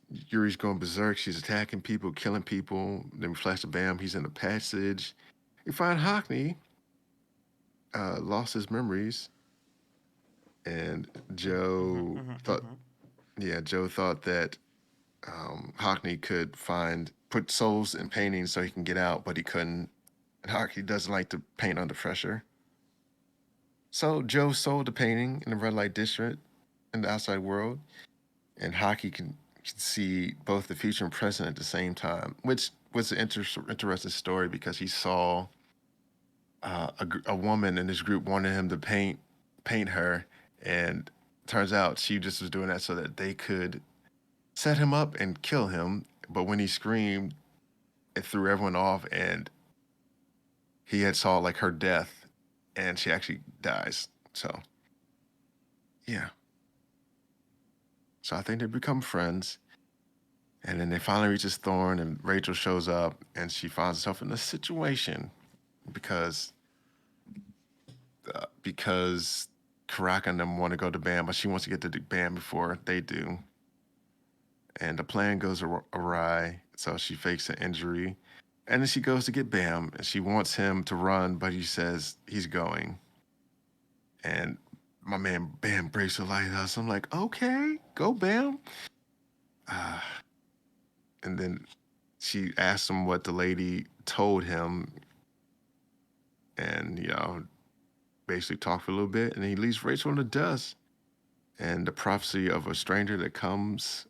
going berserk. She's attacking people, killing people. Then we flash to Bam. He's in the passage. We find Hockney lost his memories, and Joe thought that Hockney could put souls in paintings so he can get out, but he couldn't. And Hockney doesn't like to paint under pressure. So Joe sold the painting in the red light district in the outside world, and Hockey can see both the future and present at the same time, which was an interesting story because he saw a woman in this group wanted him to paint her, and turns out she just was doing that so that they could set him up and kill him. But when he screamed, it threw everyone off, and he had saw like her death, and she actually dies. So yeah, so I think they become friends, and then they finally reach this thorn, and Rachel shows up, and she finds herself in a situation because because Karaka and them want to go to Bam, but she wants to get to the Bam before they do, and the plan goes awry. So she fakes an injury, And then she goes to get Bam, and she wants him to run, but he says he's going. And my man Bam breaks the lighthouse. I'm like, okay, go Bam. Uh, and then she asks him what the lady told him, and basically talk for a little bit, and he leaves Rachel in the dust. And the prophecy of a stranger that comes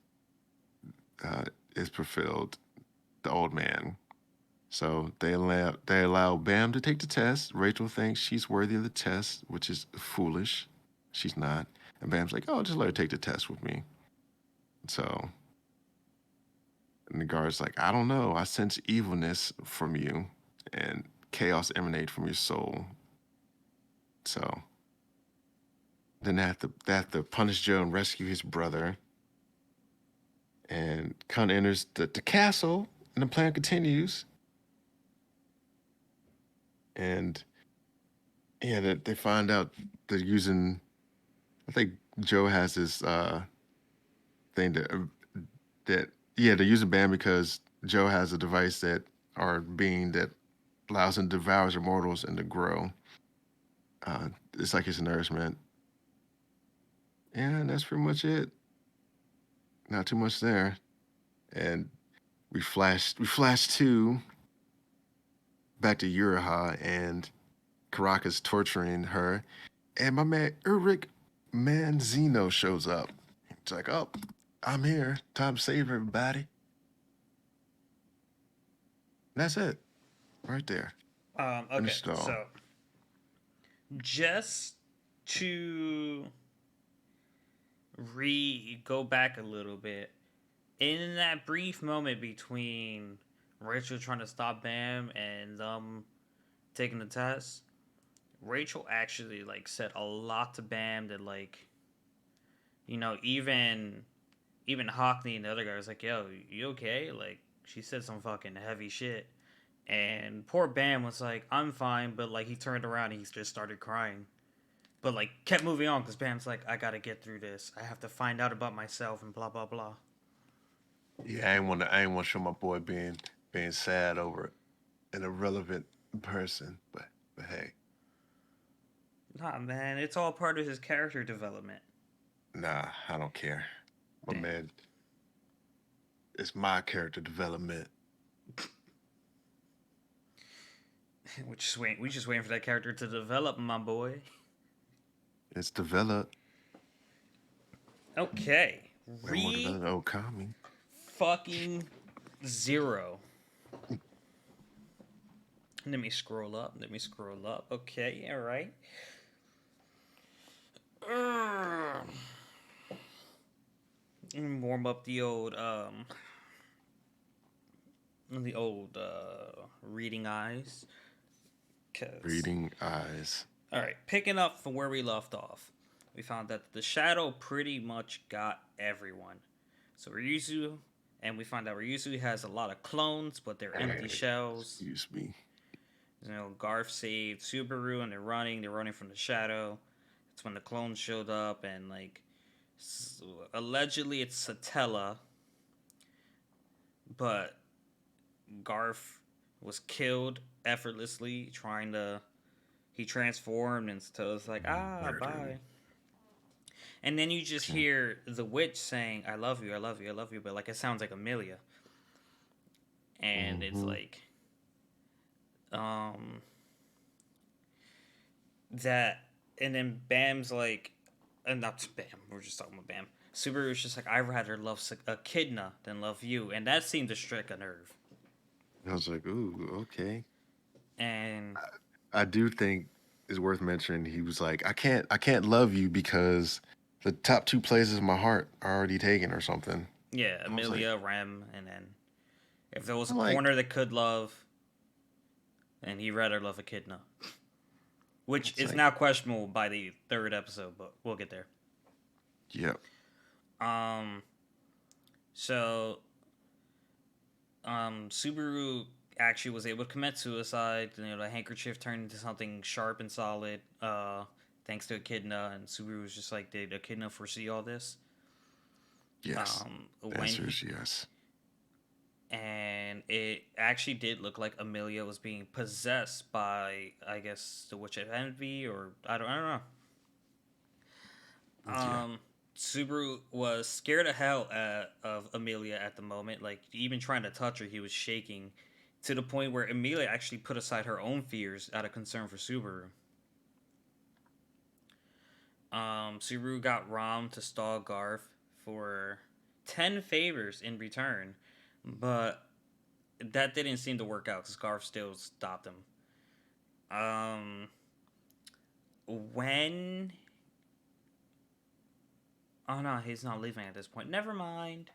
uh, is fulfilled. The old man. So they allow Bam to take the test. Rachel thinks she's worthy of the test, which is foolish. She's not. And Bam's like, "Oh, just let her take the test with me." So, and the guard's like, "I don't know. I sense evilness from you, and chaos emanate from your soul." So then they have to punish Joe and rescue his brother. And Khan enters the castle, and the plan continues. And yeah, they find out they're using. I think Joe has this thing that yeah, they're using Bam because Joe has a device that or being that allows him to devour immortals and to grow. It's like his nourishment. And that's pretty much it. Not too much there. And we flash to back to Uriha, and Karaka's torturing her. And my man Ulrich Manzino shows up. It's like, oh, I'm here. Time to save everybody. And that's it. Right there. Okay, Finished it all. so just to go back a little bit, in that brief moment between Rachel trying to stop Bam and them taking the test, Rachel actually like said a lot to Bam that like even Hockney and the other guy was like, "Yo, you okay?" Like she said some fucking heavy shit, and poor Bam was like, "I'm fine," but like he turned around and he just started crying, but like kept moving on because Bam's like, "I gotta get through this. I have to find out about myself and blah blah blah." Yeah, I ain't want to show my boy being sad over an irrelevant person, but hey, Nah, man, it's all part of his character development. nah, I don't care. My Damn. man, it's my character development. We just waiting for that character to develop, my boy. It's developed. Okay, We want re another Okami. fucking zero. Let me scroll up. Let me scroll up. Okay, all right. Warm up the old reading eyes. Cause Reading eyes. all right, picking up from where we left off, we found that the shadow pretty much got everyone. So Ryuzu, and we find out Ryuzu has a lot of clones, but they're empty shells. Excuse me. Garth saved Subaru, and they're running. They're running from the shadow. It's when the clones showed up, and like allegedly it's Satella, but Garth was killed effortlessly trying to. He transformed, and so it's like Murdered. bye. And then you just Okay. hear the witch saying, "I love you, I love you, I love you," but like it sounds like Amelia, and it's Mm-hmm. like um that, and then Bam's like, and not Bam. We're just talking about Bam. Subaru's just like, I'd rather love Echidna than love you, and that seemed to strike a nerve. I was like, ooh, okay. And I do think it's worth mentioning. He was like, I can't love you because the top two places in my heart are already taken or something. yeah, I was like, Amelia, Rem, and then if there was a I'm like, corner that could love, and he'd rather love Echidna, which it's is like, now questionable by the third episode, but we'll get there. yep, Um, so Subaru actually was able to commit suicide. The handkerchief turned into something sharp and solid. Thanks to Echidna, and Subaru was just like, did Echidna foresee all this? yes. The When answer he is yes. and it actually did look like Amelia was being possessed by, I guess, the Witch of Envy, or I don't know. Yeah. Um, Subaru was scared of hell of Amelia at the moment. Like even trying to touch her, he was shaking, to the point where Amelia actually put aside her own fears out of concern for Subaru. Subaru got Ram to stall Garth for 10 favors in return, but that didn't seem to work out because Garth still stopped him. Um, when oh no, he's not leaving at this point. Never mind.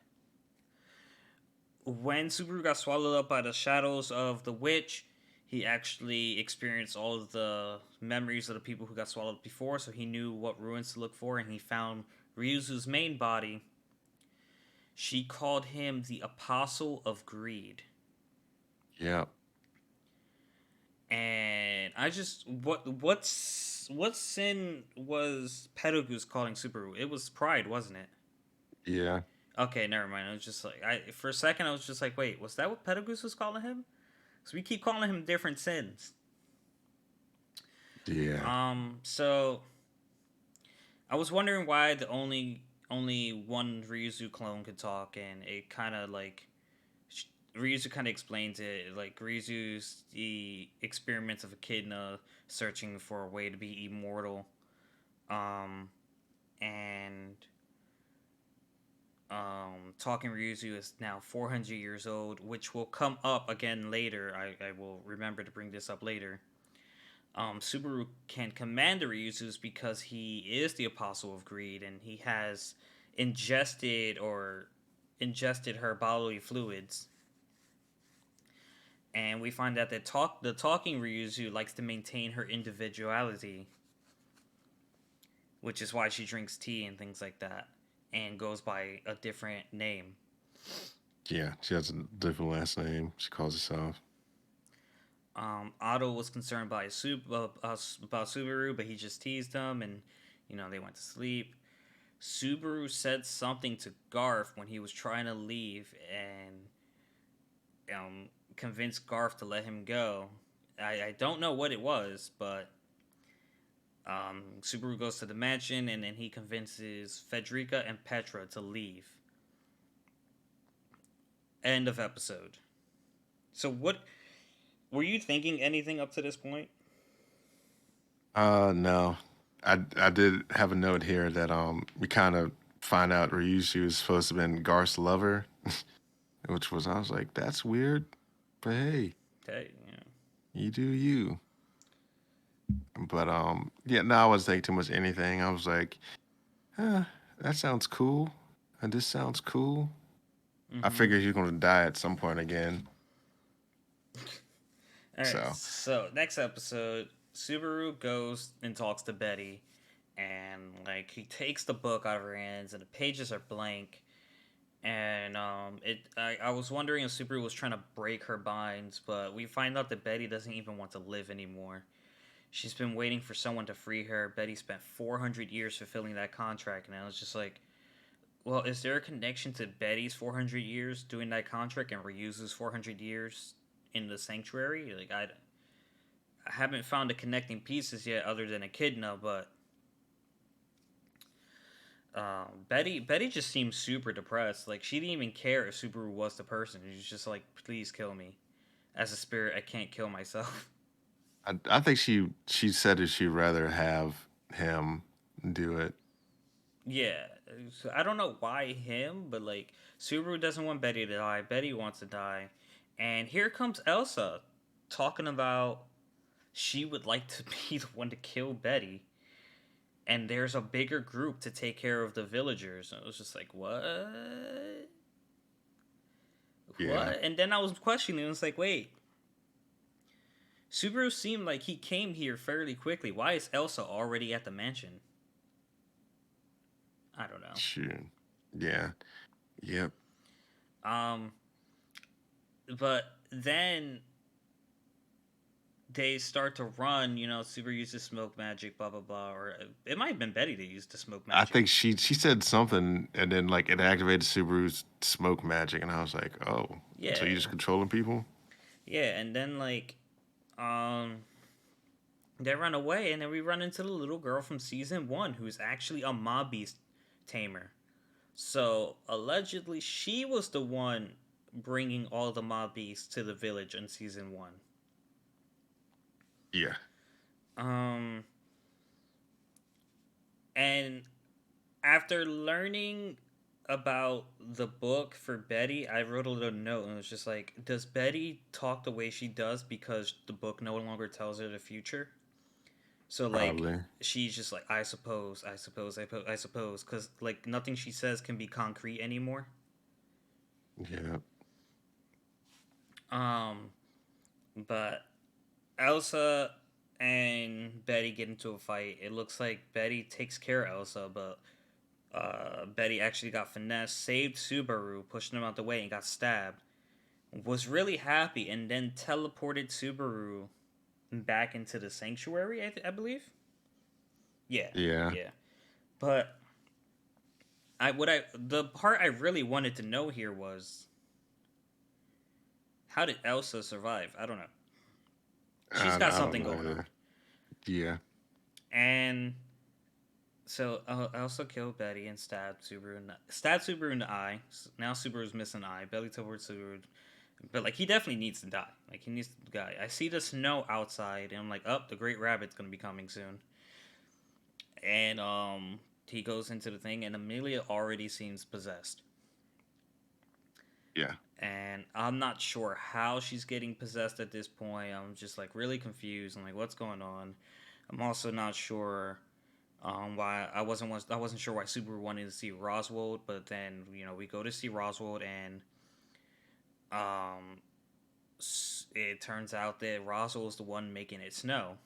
When Subaru got swallowed up by the shadows of the witch, he actually experienced all of the memories of the people who got swallowed before, so he knew what ruins to look for, and he found Ryuzu's main body. She called him the Apostle of Greed. Yeah. And I just what sin was Pedagoose calling Subaru? It was pride, wasn't it? Yeah. Okay, never mind. I was just like, I for a second I was just like, wait, was that what Pedagoose was calling him? Because we keep calling him different sins. Yeah. So I was wondering why the only one Ryuzu clone could talk, and it kind of like Ryuzu kind of explains it. Like Ryuzu's the experiments of echidna searching for a way to be immortal, um, and Talking Ryuzu is now 400 years old, which will come up again later. I will remember to bring this up later. Subaru can command the Ryuzus because he is the apostle of greed, and he has ingested or ingested her bodily fluids. And we find out that the talking Ryuzu likes to maintain her individuality, which is why she drinks tea and things like that, and goes by a different name. Yeah. She has a different last name. She calls herself. Otto was concerned by about Subaru, but he just teased him, and they went to sleep. Subaru said something to Garth when he was trying to leave, and convinced Garth to let him go. I don't know what it was, but Subaru goes to the mansion, and then he convinces Federica and Petra to leave. End of episode. So, what were you thinking? Anything up to this point? No. I did have a note here that we kind of find out Ryushi was supposed to have been Garth's lover, which was I was like, that's weird. But hey, Okay, you do you. But yeah, no, I wasn't thinking too much of anything. I was like, huh, that sounds cool. And this sounds cool. I Mm-hmm. figured he's gonna die at some point again. All right. So So next episode, Subaru goes and talks to Betty, and like he takes the book out of her hands, and the pages are blank. And I was wondering if Subaru was trying to break her binds, but we find out that Betty doesn't even want to live anymore. She's been waiting for someone to free her. Betty spent 400 years fulfilling that contract, and I was just like, well, is there a connection to Betty's 400 years doing that contract and Ryuzu's 400 years in the sanctuary? Like, I haven't found the connecting pieces yet, other than Echidna, but Betty just seems super depressed. Like she didn't even care if Subaru was the person. She was just like, "Please kill me." As a spirit, I can't kill myself. I think she said that she'd rather have him do it. Yeah, so I don't know why him, but like Subaru doesn't want Betty to die. Betty wants to die, and here comes Elsa talking about she would like to be the one to kill Betty, and there's a bigger group to take care of the villagers. And it was just like, what? Yeah. What? And then I was questioning. It was like, wait, Subaru seemed like he came here fairly quickly. Why is Elsa already at the mansion? I don't know. Sure. Yeah. Yep. Um, but then they start to run, Super uses smoke magic, blah blah blah, or it might have been Betty that used the smoke I magic. think she said something, and then like it activated Subaru's smoke magic, and I was like, oh, so Yeah, you just controlling people? yeah, and then um, they run away, and then we run into the little girl from season one, who's actually a mob beast tamer. So allegedly, she was the one bringing all the mob beasts to the village in season one. Yeah, Um, and after learning about the book for Betty, I wrote a little note and it was just like, does Betty talk the way she does because the book no longer tells her the future? So like probably. she's just like, I suppose, I suppose, because like nothing she says can be concrete anymore. Yeah, Um, but Elsa and Betty get into a fight. It looks like Betty takes care of Elsa, but Betty actually got finessed, saved Subaru, pushed him out the way, and got stabbed. Was really happy, and then teleported Subaru back into the sanctuary. I believe. Yeah, yeah. yeah. But the part I really wanted to know here was, how did Elsa survive? I don't know. She's got I don't something know going on, either. Yeah, and so Elsa killed Betty and stabbed Subaru in the eye. Now Subaru's missing an eye. Belly towards Subaru, but like he definitely needs to die. Like he needs to die. I see the snow outside, and I'm like, oh, the Great Rabbit's gonna be coming soon. And he goes into the thing, and Amelia already seems possessed. yeah. And I'm not sure how she's getting possessed at this point. I'm just like really confused. I'm like, what's going on? I'm also not sure why I wasn't sure why Subaru wanted to see Roswell, but then we go to see Roswell, and um, it turns out that Roswell is the one making it snow,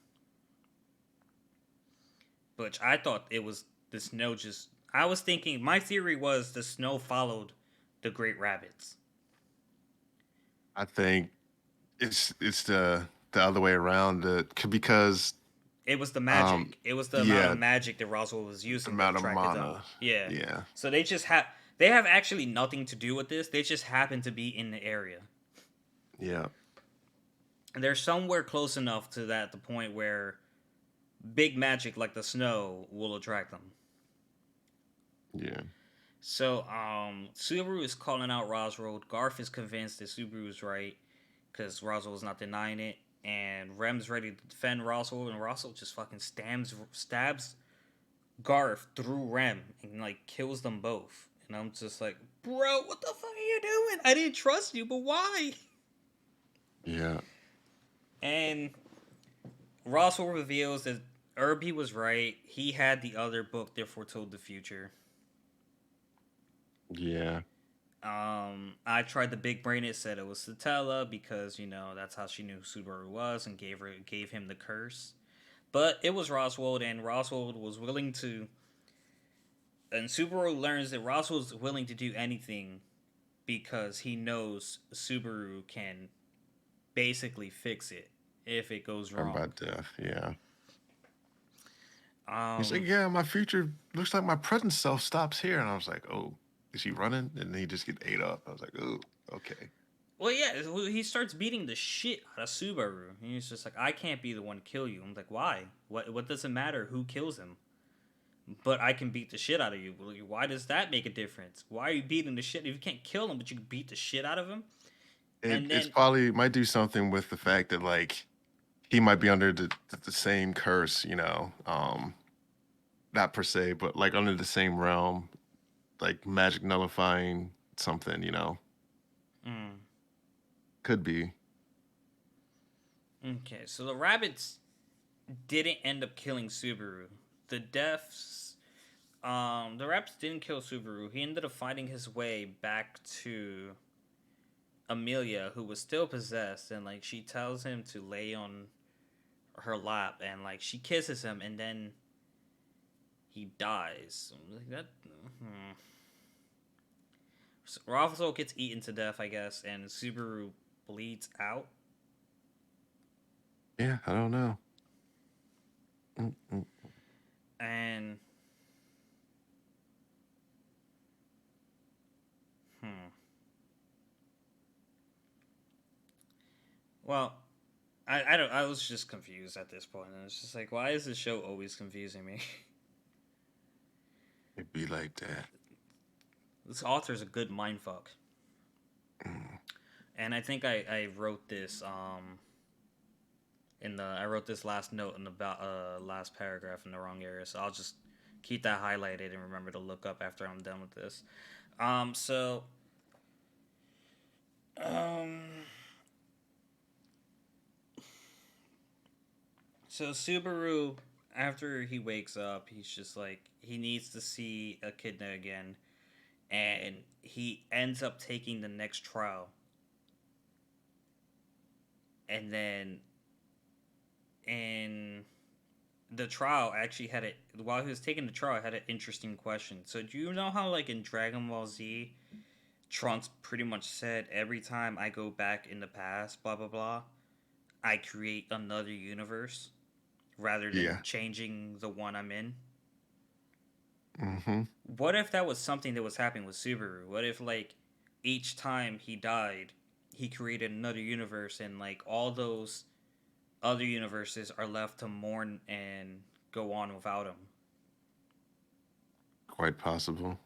which I thought it was the snow. Just I was thinking my theory was the snow followed the Great Rabbits. I think it's the other way around. Because It was the um magic. It was the amount of yeah, magic that Roswell was the using that amount of attracted them. mana. Yeah. Yeah, So they have actually nothing to do with this. They just happen to be in the area. yeah, And they're somewhere close enough to that the point where big magic like the snow will attract them. yeah. So Subaru is calling out Roswell. Garth is convinced that Subaru is right because Roswell is not denying it. And Rem's ready to defend Roswell, and Roswell just fucking stabs Garth through Rem and like kills them both. And I'm just like, bro, what the fuck are you doing? I didn't trust you, but why? Yeah. And Roswell reveals that Irby was right. He had the other book that foretold the future. Yeah. I tried the big brain. It said it was Satella because that's how she knew who Subaru was and gave him the curse. But it was Roswell, and Roswell was willing to. And Subaru learns that Roswell's willing to do anything because he knows Subaru can basically fix it if it goes Talking wrong. about death. Yeah. He's like, Um, yeah, my future looks like my present self stops here, and I was like, oh, is he running? And then he just get ate up. I was like, oh, okay. well, yeah, he starts beating the shit out of Subaru. And he's just like, I can't be the one to kill you. I'm like, why? What does it matter who kills him? But I can beat the shit out of you. Why does that make a difference? Why are you beating the shit? If you can't kill him, but you can beat the shit out of him? And It's then, probably might do something with the fact that like he might be under the same curse, not per se, but like under the same realm, like magic nullifying something. mm, Could be. okay, so the rabbits didn't end up killing Subaru. The deaths, the rabbits didn't kill Subaru. He ended up finding his way back to Amelia, who was still possessed, and like she tells him to lay on her lap, and like she kisses him, and then he dies. Like that. Hmm. So Roswell gets eaten to death, I guess, and Subaru bleeds out. Yeah, I don't know. Mm-mm. And hmm, well, I don't. I was just confused at this point, and it's just like, why is this show always confusing me? It'd be like that. This author's a good mindfuck, Mm. and I think I wrote this in the I wrote this last note in the last paragraph in the wrong area, so I'll just keep that highlighted and remember to look up after I'm done with this. So um, so Subaru, after he wakes up, he's just like he needs to see Echidna again, and he ends up taking the next trial, and then in the trial actually had it while he was taking the trial had an interesting question. So do you know how like in Dragon Ball Z, Trunks pretty much said every time I go back in the past, blah blah blah, I create another universe rather than Yeah. changing the one I'm in. Mm-hmm. What if that was something that was happening with Subaru? What if like each time he died, he created another universe and like all those other universes are left to mourn and go on without him? Quite possible.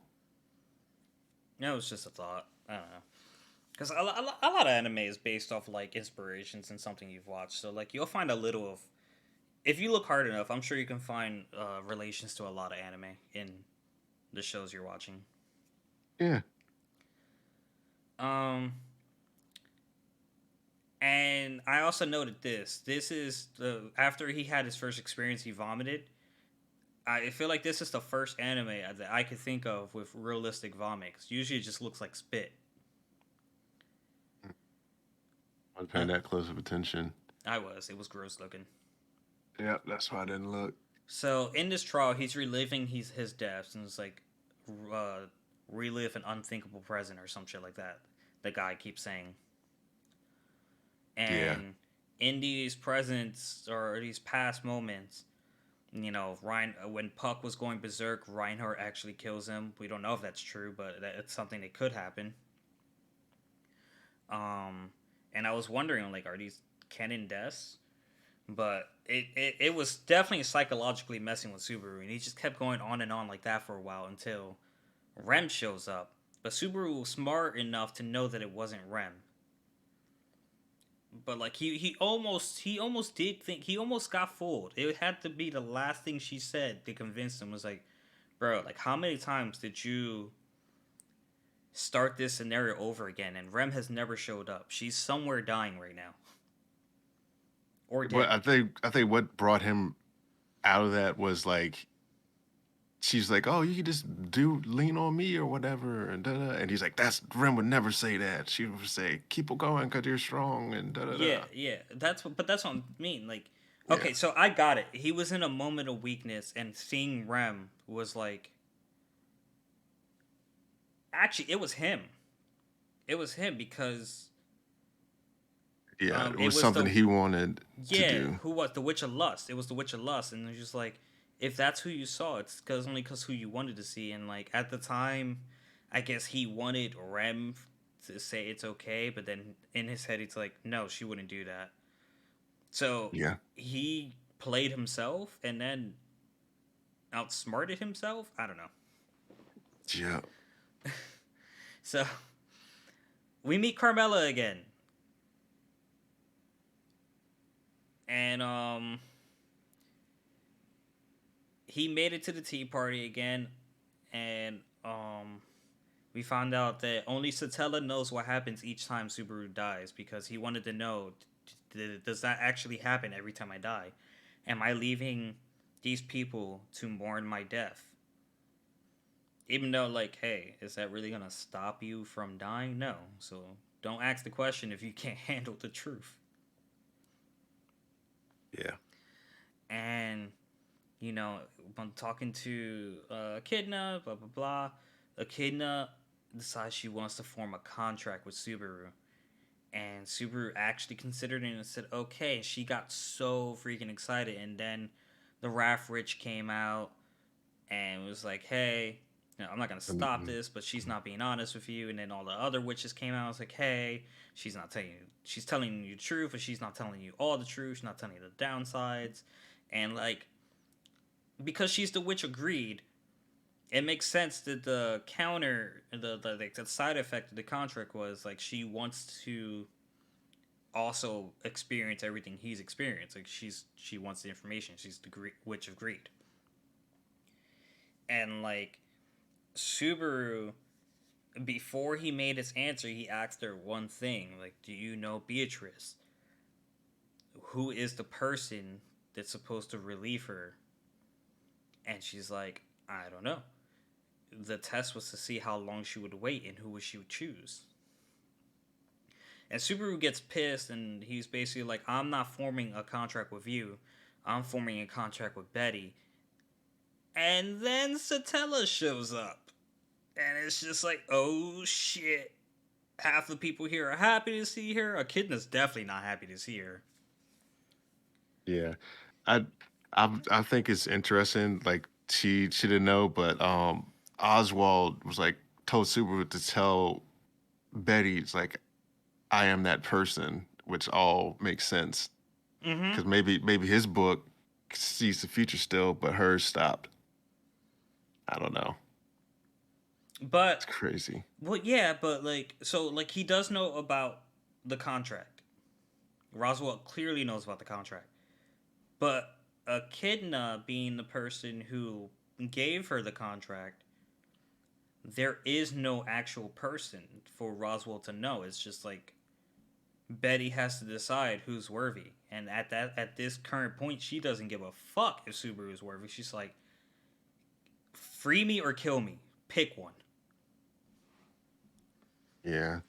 That was just a thought. I don't know. Because a lot of anime is based off like inspirations and something you've watched. So like you'll find a little of if you look hard enough, I'm sure you can find relations to a lot of anime in the shows you're watching. Yeah. Um, and I also noted this. This is the after he had his first experience, he vomited. I feel like this is the first anime that I could think of with realistic vomit. 'Cause usually, it just looks like spit. I'm Uh, paying that close of attention. I was. It was gross looking. Yep, that's why I didn't look. So in this trial, he's reliving his deaths, and it's like uh, relive an unthinkable present or some shit like that. The guy keeps saying, Yeah. and in these presents or these past moments, you know, Ryan when Puck was going berserk, Reinhardt actually kills him. We don't know if that's true, but it's something that could happen. Um, and I was wondering, like, are these canon deaths? But it was definitely psychologically messing with Subaru, and he just kept going on like that for a while until Rem shows up. But Subaru was smart enough to know that it wasn't Rem. But like he almost did think he almost got fooled. It had to be the last thing she said to convince him was like, bro, like how many times did you start this scenario over again? And Rem has never showed up. She's somewhere dying right now or But dead. I think what brought him out of that was like she's like, "Oh, you can just do lean on me or whatever," and da da. And he's like, "That's Ren would never say that. She would say, keep on going because you're strong and da da Yeah, da." yeah. That's what I mean. Like, Yeah, okay, so I got it. He was in a moment of weakness, and seeing Rem was like, actually, it was him. It was him because yeah. It it was was something the he wanted to yeah, do. who was the Witch of Lust? It was the Witch of Lust, and it's just like, if that's who you saw, it's because only because who you wanted to see, and like at the time, I guess he wanted Rem to say it's okay, but then in his head, he's like, no, she wouldn't do that. So Yeah, he played himself and then outsmarted himself. I don't know. yeah. So we meet Carmela again, and he made it to the tea party again, and we found out that only Satella knows what happens each time Subaru dies because he wanted to know, does that actually happen every time I die? Am I leaving these people to mourn my death? Even though, like, hey, is that really gonna stop you from dying? No. So don't ask the question if you can't handle the truth. Yeah. And you know, I'm talking to Echidna, blah blah blah. Echidna decides she wants to form a contract with Subaru, And Subaru actually considered it and said, okay. She got so freaking excited. And then the Wrath Rich came out and was like, hey, I'm not going to stop Mm, this, but she's not being honest with you. And then all the other witches came out and was like, hey, she's not telling you, she's telling you the truth, but she's not telling you all the truth. She's not telling you the downsides. And like, because she's the witch of greed, it makes sense that the counter, the side effect of the contract was like she wants to also experience everything he's experienced. Like she wants the information. She's the witch of greed, and like Subaru, before he made his answer, he asked her one thing: like, do you know Beatrice? Who is the person that's supposed to relieve her? And she's like, I don't know. The test was to see how long she would wait and who she would choose. And Subaru gets pissed, and he's basically like, I'm not forming a contract with you. I'm forming a contract with Betty. And then Satella shows up. And it's just like, oh shit. Half the people here are happy to see her. Echidna's definitely not happy to see her. yeah, I, I think it's interesting. Like she didn't know, but Oswald was like told Subaru to tell Betty, it's like I am that person, which all makes sense Mm-hmm. because maybe his book sees the future still, but hers stopped. I don't know. It's But, crazy. well, yeah, but like, so, like, he does know about the contract. Roswell clearly knows about the contract. But Echidna, being the person who gave her the contract, there is no actual person for Roswell to know. It's just like Betty has to decide who's worthy. And at this current point, she doesn't give a fuck if Subaru is worthy. She's like, free me or kill me. Pick one. Yeah.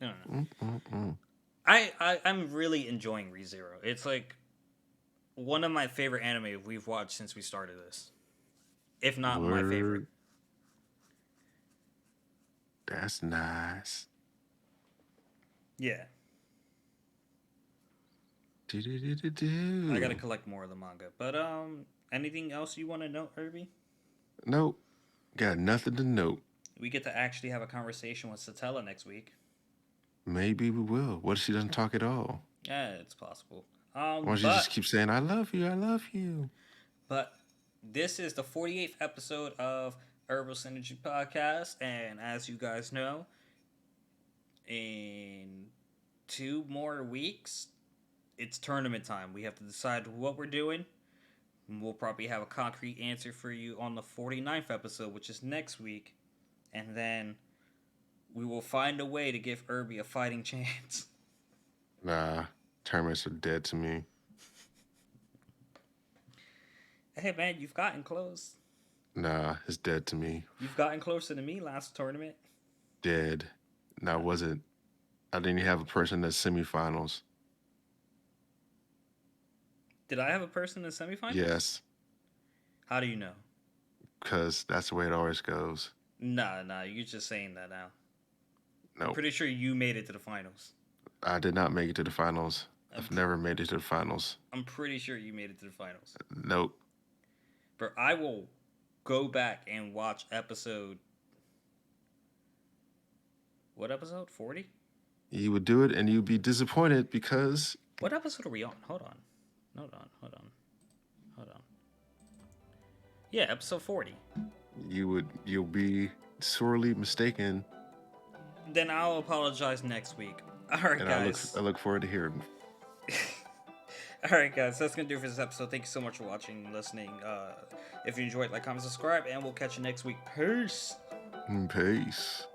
I don't know. Mm-mm-mm. I'm really enjoying ReZero. It's like one of my favorite anime we've watched since we started this, if not my favorite. Word. That's nice. Yeah, I gotta Do-do-do-do-do. collect more of the manga. But anything else you want to know, Irby? Nope. Got nothing to note. We get to actually have a conversation with Satella next week. Maybe we will. What if she doesn't talk at all? Yeah, it's possible. Or she just But keeps saying, I love you, I love you. but this is the 48th episode of Herbal Synergy podcast, and as you guys know, in 2 more weeks, it's tournament time. We have to decide what we're doing. We'll probably have a concrete answer for you on the 49th episode, which is next week, and then we will find a way to give Irby a fighting chance. Nah, tournaments are dead to me. Hey man, you've gotten close. Nah, it's dead to me. You've gotten closer to me last tournament. Dead. And I didn't have a person in the semifinals. Did I have a person in the semifinals? Yes, How do you know? because that's the way it always goes. Nah, you're just saying that now. I'm Nope. pretty sure you made it to the finals. I did not make it to the finals. I'm, I've pr- never made it to the finals. I'm pretty sure you made it to the finals. Nope. But I will go back and watch episode. What episode? 40? You would do it and you'd be disappointed because What episode are we on? Hold on. Hold on. Yeah, episode 40. you'll be sorely mistaken. Then I'll apologize next week. Alright, And guys. I look forward to hearing. Alright, guys. That's going to do it for this episode. Thank you so much for watching and listening. If you enjoyed, like, comment, subscribe, and we'll catch you next week. Peace. Peace.